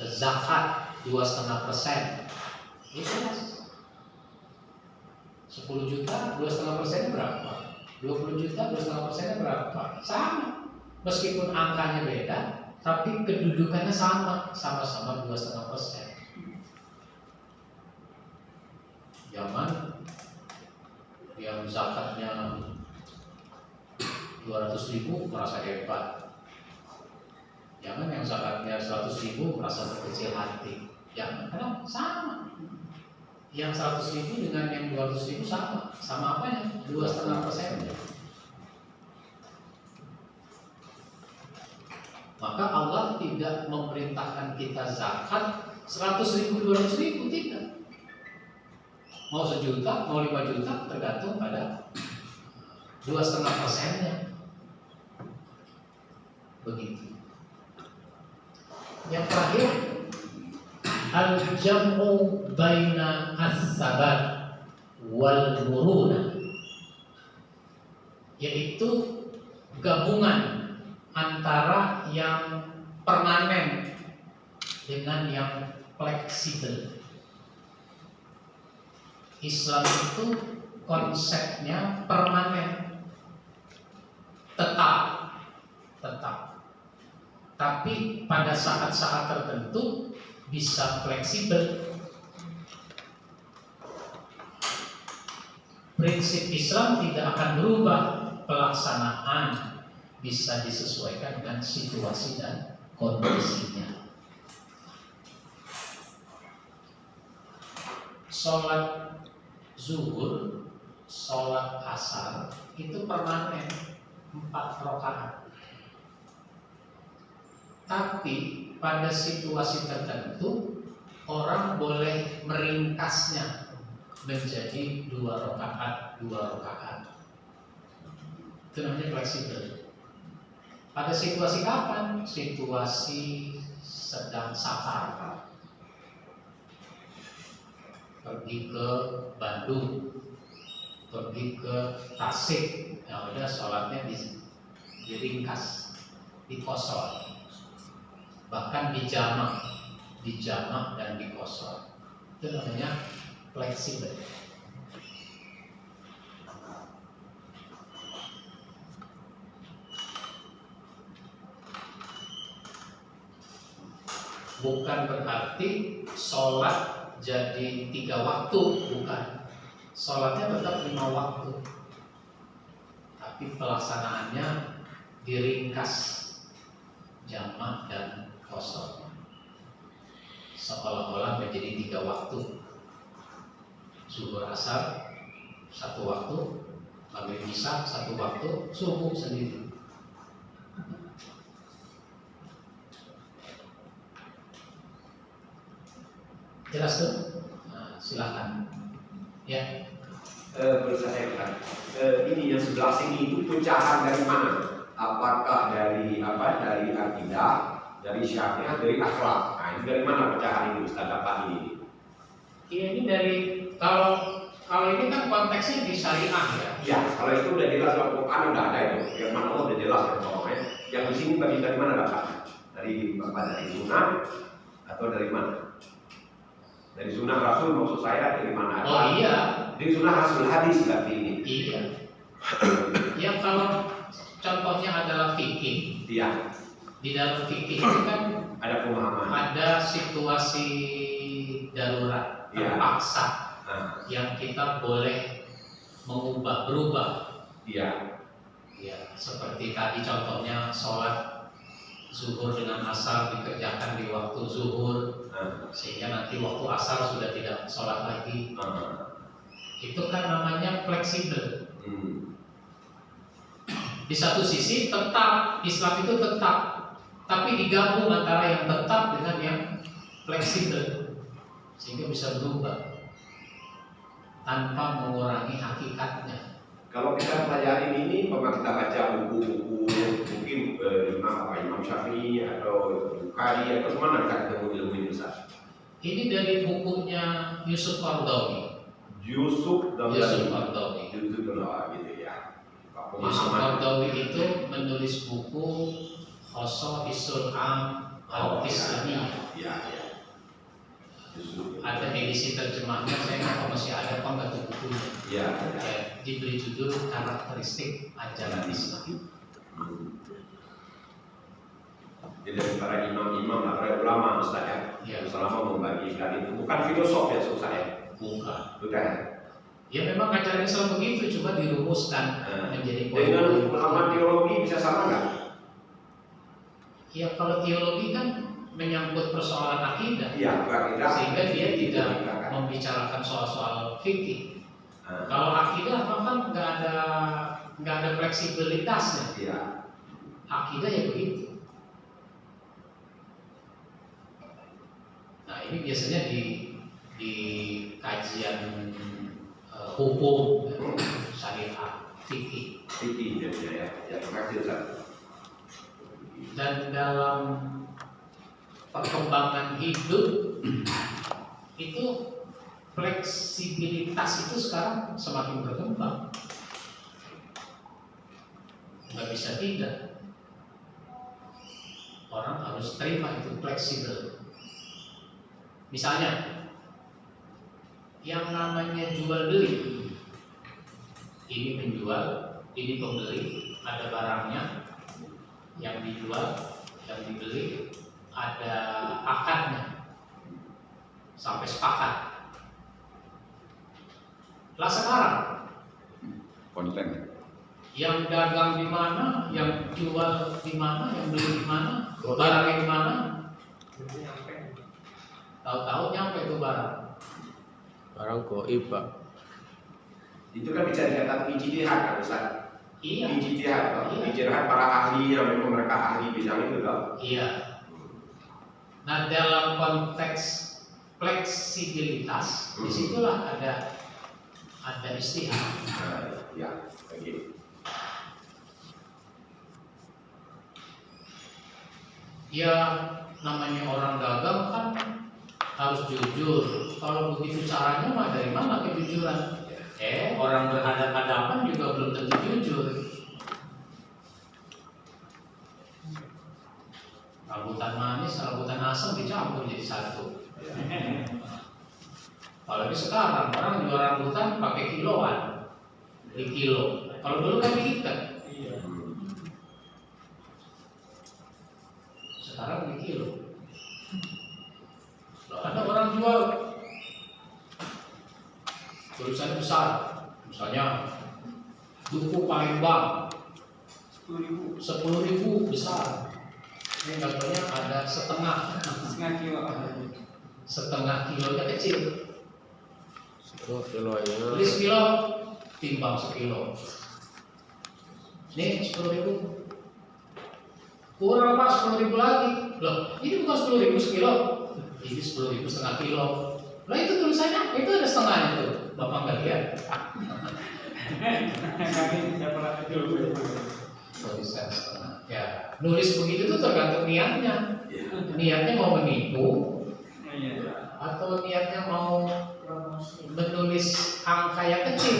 Zakat 2,5%, itu jelas. 10 juta 2,5% berapa? 20 juta 2,5% berapa? Sama. Meskipun angkanya beda, tapi kedudukannya sama, sama-sama 2,5%. Zaman yang zakatnya 200.000 merasa hebat. Jangan yang zakatnya 100.000 merasa berkecil hati. Jangan, karena sama. Yang 100.000 dengan yang 200.000 sama. Sama apanya? 2,5%. Maka Allah tidak memerintahkan kita zakat 100.000, 200.000, tidak. Mau 1 juta, mau 5 juta, tergantung pada 2,5%-nya. Begitu. Yang terakhir, al-jam'u baina as-sabat wal muruna, yaitu gabungan antara yang permanen dengan yang fleksibel. Islam itu konsepnya permanen, tetap. Tapi pada saat-saat tertentu bisa fleksibel. Prinsip Islam tidak akan berubah, pelaksanaan bisa disesuaikan dengan situasi dan kondisinya. Sholat zuhur, sholat asar itu permanen 4 rakaat. Tapi pada situasi tertentu orang boleh meringkasnya menjadi 2 rakaat, 2 rakaat. Itu namanya fleksibel. Pada situasi kapan? Situasi sedang safar, pergi ke Bandung, pergi ke Tasik, ya udah sholatnya diringkas, dikosor, bahkan dijamak dan dikosor. Itu namanya fleksibel. Bukan berarti sholat jadi 3 waktu, bukan. Sholatnya tetap 5 waktu, tapi pelaksanaannya diringkas, jamak dan kosor, seolah-olah menjadi 3 waktu. Zuhur asar 1 waktu, maghrib isya 1 waktu, subuh sendiri. Jelas tuh? Nah, silakan. Ya. Perlu saya katakan, ini yang sebelah sini itu pecahan dari mana? Apakah dari Dari akidah, dari syariat, dari akhlak? Nah, itu dari mana pecahan ini Ustaz dapat ini? Iya, ini dari kalau ini kan konteksnya di syariah ya. Ya, kalau itu udah jelas dalam Quran udah ada itu. Yang mana Allah udah jelas ya pokoknya. Yang di sini dari mana dapat? Dari sunnah atau dari mana? Dari sunnah Rasul maksud saya dari mana? Oh iya. Dari sunnah Rasul hadis berarti ini. Iya. Ya kalau contohnya adalah fikih. Iya. Di dalam fikih itu kan Ada pemahaman. ada situasi darurat, Iya. terpaksa, Nah, yang kita boleh berubah. iya. Ya, seperti tadi contohnya sholat zuhur dengan asar dikerjakan di waktu zuhur, sehingga nanti waktu asar sudah tidak sholat lagi. Itu kan namanya fleksibel. Di satu sisi tetap Islam itu tetap, tapi digabung antara yang tetap dengan yang fleksibel, sehingga bisa berubah tanpa mengurangi hakikatnya. Kalau kita pelajari ini, kita baca buku-buku mungkin Imam Syafi'i atau Bukhari atau mana kita ketemu ilmu ini Ustaz? Ini dari bukunya Yusuf Qaradawi. Yusuf Qaradawi. gitu ya. Yusuf Qaradawi itu menulis buku Khosaisul Am Al-Islamiyah. Iya. Ada edisi terjemahnya, saya nggak tahu masih ada apa nggak tuh bukunya. Iya. Diberi judul Karakteristik Ajaran Islam. Jadi dari para imam-imam, para ulama Ustaz ya, Ya. selama membagikan itu bukan filosof ya Ustaz ya. Bukan. Ya memang ajaran Islam begitu, cuma dirumuskan menjadi Dengan pemahaman teologi bisa sama nggak? Ya kalau teologi kan menyangkut persoalan akidah, Iya, akidah. sehingga dia tidak membicarakan soal-soal fikih. Kalau akidah kan nggak ada fleksibilitasnya. Iya. Akidah ya begitu. Nah ini biasanya di kajian hukum, syariat, fikih. Fikih ya. Ya, terima kasih Ustaz. Dan dalam perkembangan hidup itu fleksibilitas itu sekarang semakin berkembang. Nggak bisa tidak. Orang harus terima itu fleksibel. Misalnya, yang namanya jual beli, ini penjual, ini pembeli, ada barangnya, yang dijual, yang dibeli, ada akadnya, sampai sepakat. Lah sekarang, konten yang dagang di mana, yang jual di mana, yang beli di mana, barangnya di mana, tahu-tahu nyampe itu barang goib Pak. Itu kan bisa dikatakan ijtihad kan Ustaz? Iya. Ijtihad para ahli yang memang mereka ahli bidang itu loh. Iya. Nah dalam konteks fleksibilitas, disitulah ada ada istihad. Ya, begitu. Ya namanya orang dagang kan harus jujur. Kalau begitu caranya mah dari mana kejujuran? Orang berhadapan juga belum tentu jujur. Rambutan manis, rambutan asam dicampur jadi satu. Apalagi sekarang orang jual rambutan pakai kiloan, beli kilo. Kalau dulu kan diikat. Sekarang beli kilo. Kalau ada orang jual tulisannya besar, misalnya duku Palembang 10.000 besar. Ini contohnya ada setengah kilonya kecil. Kilonya. Beli sekilo, timbang sekilo. Ini 10.000. Kurang pas 10.000 lagi. Loh, ini bukan 10.000 sekilo. Ini 10.000 setengah kilo. Lah itu tulisannya, itu ada setengahnya tuh. Bapak nggak lihat? Tulisan setengah. Ya, nulis begitu tuh tergantung niatnya. Niatnya mau menipu, atau niatnya mau menulis angka yang kecil.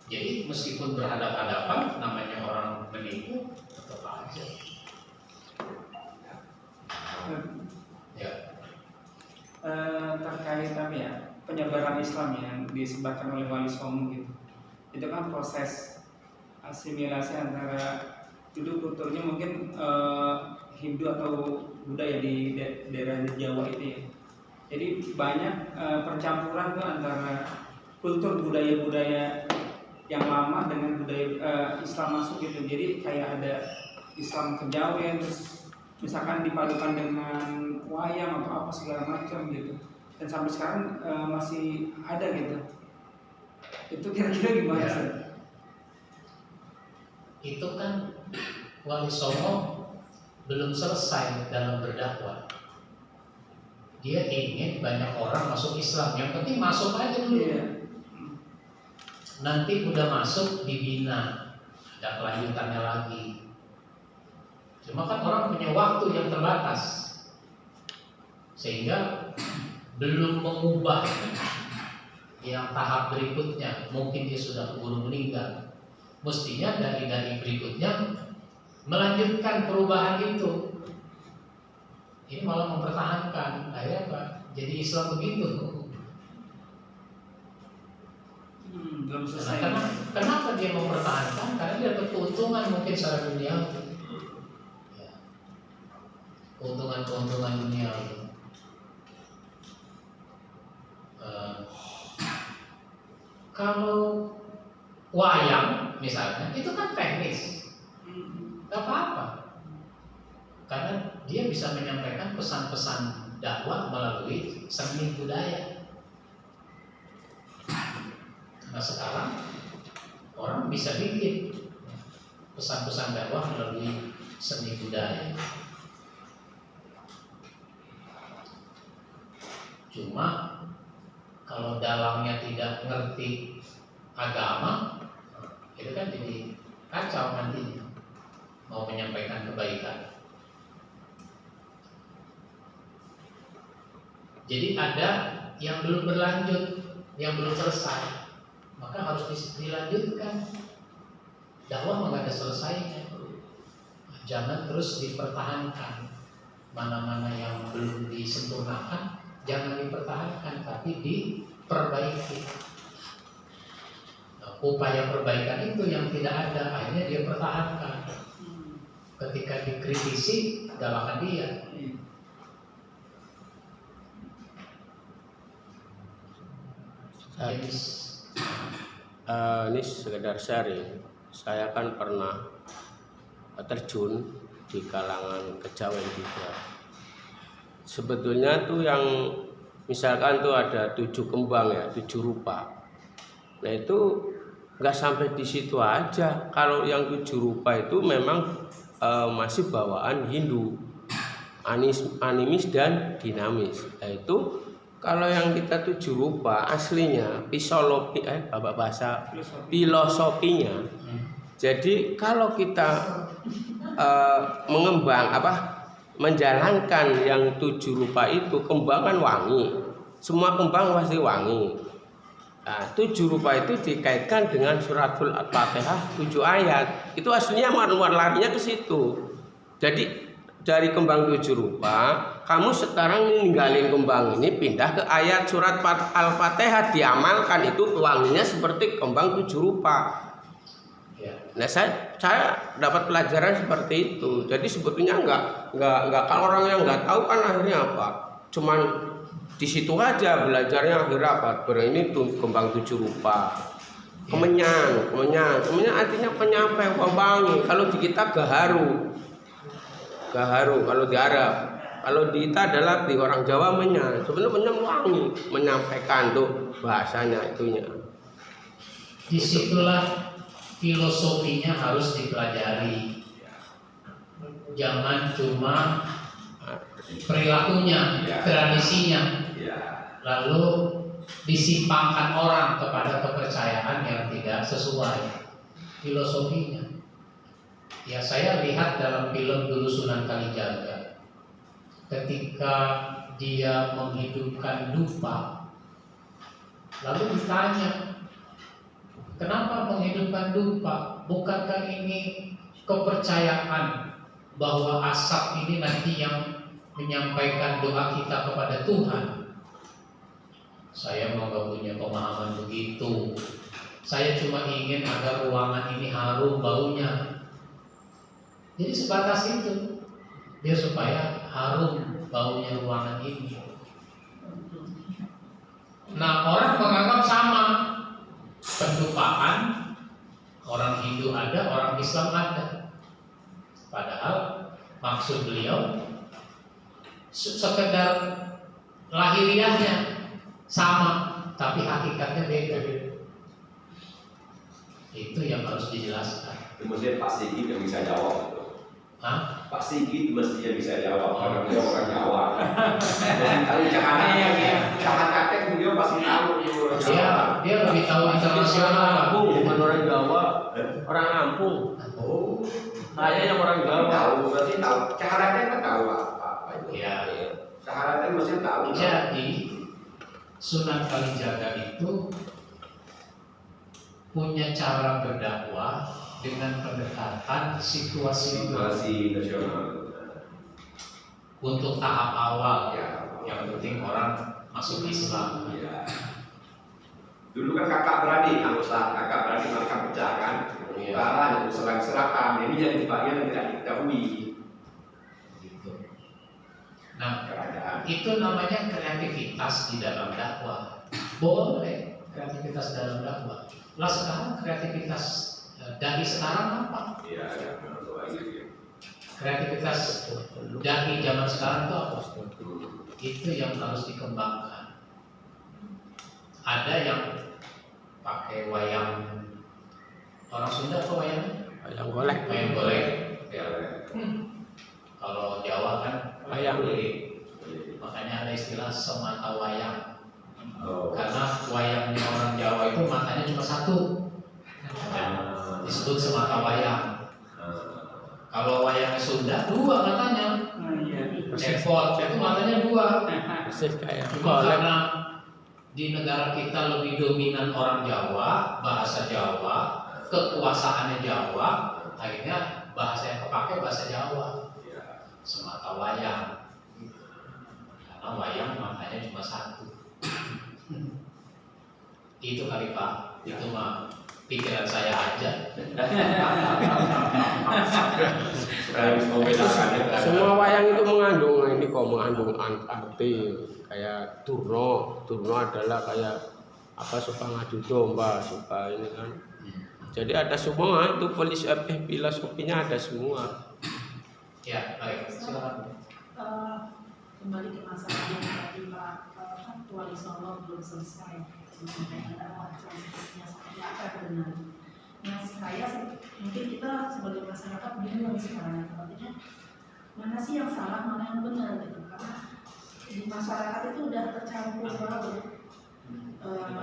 Jadi meskipun berhadapan-hadapan, namanya orang menipu, tetap aja. Ya. Terkait tadi ya penyebaran Islam yang disebarkan oleh Wali Songo gitu, itu kan proses asimilasi antara dulu kulturnya mungkin Hindu atau Buddha ya di daerah Jawa itu ya. Jadi banyak percampuran tuh antara kultur budaya-budaya yang lama dengan budaya Islam masuk gitu. Jadi kayak ada Islam kejawen, terus misalkan dipadukan dengan wayang atau apa segala macam gitu. Dan sampai sekarang masih ada gitu. Itu kira-kira gimana Ya. sih? Itu kan Wali Songo belum selesai dalam berdakwah. Dia ingin banyak orang masuk Islam. Yang penting masuk aja dulu. Iya. Nanti udah masuk dibina, ada kelanjutannya lagi. Cuma kan orang punya waktu yang terbatas, sehingga belum mengubah yang tahap berikutnya. Mungkin dia sudah keburu meninggal. Mestinya dari berikutnya melanjutkan perubahan itu. Ini malah mempertahankan. Akhirnya apa? Jadi Islam begitu. Belum selesai. Kenapa dia mempertahankan? Karena dia dapat keuntungan mungkin secara duniawi. Ya. Keuntungan duniawi. Kalau wayang misalnya itu kan teknis, nggak apa-apa, karena dia bisa menyampaikan pesan-pesan dakwah melalui seni budaya. Nah sekarang orang bisa bikin pesan-pesan dakwah melalui seni budaya. Cuma kalau dalangnya tidak ngerti agama, itu kan jadi kacau nantinya mau menyampaikan kebaikan. Jadi ada yang belum berlanjut, yang belum selesai, maka harus dilanjutkan. Dakwah nggak ada selesainya. Jangan terus dipertahankan. Mana-mana yang belum disempurnakan, jangan dipertahankan, tapi diperbaiki. Nah, upaya perbaikan itu yang tidak ada, akhirnya dia pertahankan. Ketika dikritisi, galakkan dia. Ini sekedar sharing. Saya kan pernah terjun di kalangan kejawen juga. Sebetulnya tuh yang misalkan tuh ada 7 kembang ya, 7 rupa. Nah itu nggak sampai di situ aja. Kalau yang 7 rupa itu memang masih bawaan Hindu. animis dan dinamis. Yaitu kalau yang kita 7 rupa aslinya bahasa filosofinya. Jadi kalau kita menjalankan yang 7 rupa itu, kembang kan wangi. Semua kembang pasti wangi. Nah, 7 rupa itu dikaitkan dengan suratul Al-Fatihah 7 ayat. Itu aslinya larinya ke situ. Jadi dari kembang 7 rupa, kamu sekarang ninggalin kembang ini, pindah ke ayat surat Al-Fatihah, diamalkan, itu wanginya seperti kembang 7 rupa. Nah, saya dapat pelajaran seperti itu. Jadi sebetulnya enggak kalau orang yang enggak tahu kan akhirnya apa? Cuman di situ aja belajarnya, akhirnya apa? Ini tuh kembang 7 rupa. Kemenyan artinya penyampai, wangi. Kalau di kita gaharu kalau di Arab. Kalau di kita adalah di orang Jawa menyan. Sebenarnya menyan wangi, menyampaikan tuh bahasanya itunya. Disitulah filosofinya harus dipelajari. Jangan cuma perilakunya, tradisinya, lalu disimpangkan orang kepada kepercayaan yang tidak sesuai filosofinya. Ya, saya lihat dalam film dulu Sunan Kalijaga, ketika dia menghidupkan dupa, lalu ditanya, kenapa menghidupkan dupa? Bukankah ini kepercayaan bahwa asap ini nanti yang menyampaikan doa kita kepada Tuhan? Saya mau gak punya pemahaman begitu. Saya cuma ingin agar ruangan ini harum baunya. Jadi sebatas itu, dia supaya harum baunya ruangan ini. Nah, orang menganggap sama. Pendupaan, orang Hindu ada, orang Islam ada. Padahal maksud beliau sekedar lahiriahnya sama, tapi hakikatnya beda. Itu yang harus dijelaskan. Mestinya Pak Sigit yang bisa jawab. Hah? Pak Sigit mestinya bisa jawab karena beliau orang Jawa. Mesti tahu Jakarta beliau pasti tahu. Dia lebih tahu internasional. Bukan orang Jawa, orang Lampung. Oh, Saya yang orang Jawa. tahu, berarti tahu. Jakarta kan tahu apa itu. Ya. Jakarta mesti tahu. Jadi Sunan Kalijaga itu punya cara berdakwah dengan pendekatan situasi nasional. Untuk tahap awal, Ya. yang penting orang masuk Islam. Ya. Dulu kan kakak beradik, kakak beradik mereka pecah kan. Utara itu serang-serahkan. Ini jadi bagian yang tidak diketahui. Gitu. Nah, Keadaan. itu namanya kreativitas di dalam dakwah. Boleh kreativitas dalam dakwah. Lah sekarang kreativitas dai sekarang apa? Iya, Kreativitas dai zaman sekarang itu apa? Itu yang harus dikembangkan. Ada yang pakai wayang, orang Sunda apa wayangnya? Wayang golek. Wayang golek. Ya. Kalau Jawa kan wayang golek. Makanya ada istilah semata wayang. Karena wayangnya orang Jawa itu matanya cuma satu. Disebut semata wayang. Kalau wayangnya Sunda 2 matanya. Ekor itu matanya 2. Cuma karena di negara kita lebih dominan orang Jawa, bahasa Jawa, kekuasaannya Jawa, akhirnya bahasa yang kepake bahasa Jawa. Semata wayang. Karena wayang matanya cuma satu. Itu kali Pak, itu mah pikiran saya aja. Semua wayang itu mengandung arti kayak Durno adalah kayak apa, suka ngadu domba, suka ini kan. Jadi ada semua itu filosofinya ada semua. Ya, baik. Silakan. Kembali ke masalah yang tadi Pak Wali Songo belum selesai menyampaikan dakwah sepertinya seperti apa sebenarnya. Yang saya mungkin kita sebagai masyarakat bingung sekarang, artinya mana sih yang salah, mana yang benar gitu. Karena di masyarakat itu udah tercampur banget.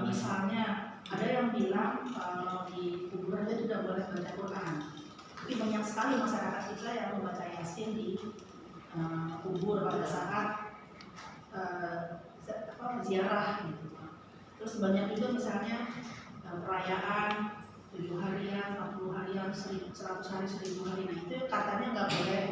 Misalnya ada yang bilang di kuburan itu tidak boleh baca Quran. Tapi banyak sekali masyarakat kita yang membaca Yasin di kubur pada saat ziarah gitu. Terus banyak juga misalnya perayaan 7 harian, 40 harian, 100 hari, 1000 hari. Nah itu katanya nggak boleh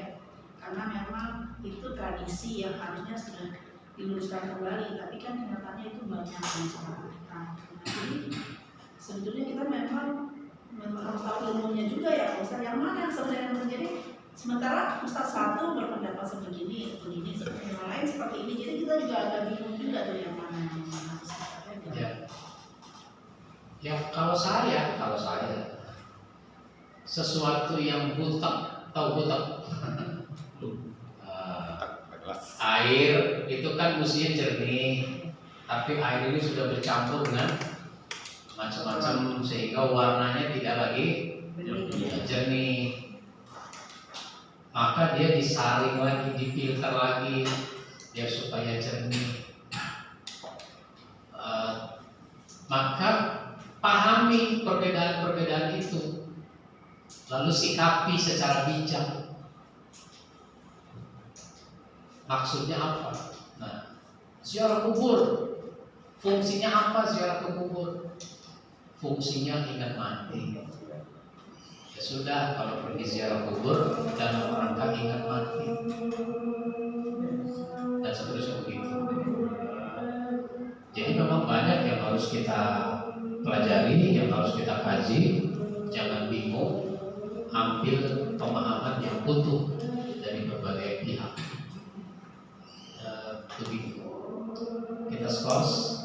karena memang itu tradisi yang harusnya sudah diluruskan kembali. Tapi kan kenyataannya itu banyak yang salah. Nah, jadi sebetulnya kita memang harus tahu ilmunya juga ya, Ustaz, yang mana yang sebenarnya yang terjadi. Sementara Ustaz satu berpendapat sebegini, yang lain seperti ini. Jadi kita juga agak bingung juga tuh yang mana yang harus kita pegang. Ya kalau saya sesuatu yang butek, tahu butek? Air itu kan mestinya jernih, tapi air ini sudah bercampur dengan macam-macam sehingga warnanya tidak lagi jernih. Maka dia disaring lagi, difilter lagi, biar supaya jernih. Maka pahami perbedaan-perbedaan itu, lalu sikapi secara bijak. Maksudnya apa? Nah, ziarah kubur, fungsinya apa ziarah ke kubur? Fungsinya ingat mati. Ya sudah, kalau pergi ziarah kubur dan rangka ingat mati, dan seterusnya begitu. Jadi memang banyak yang harus kita pelajari, yang harus kita kaji. Jangan bingung, ambil pemahaman yang utuh dari berbagai pihak. Begitu. Kita skors.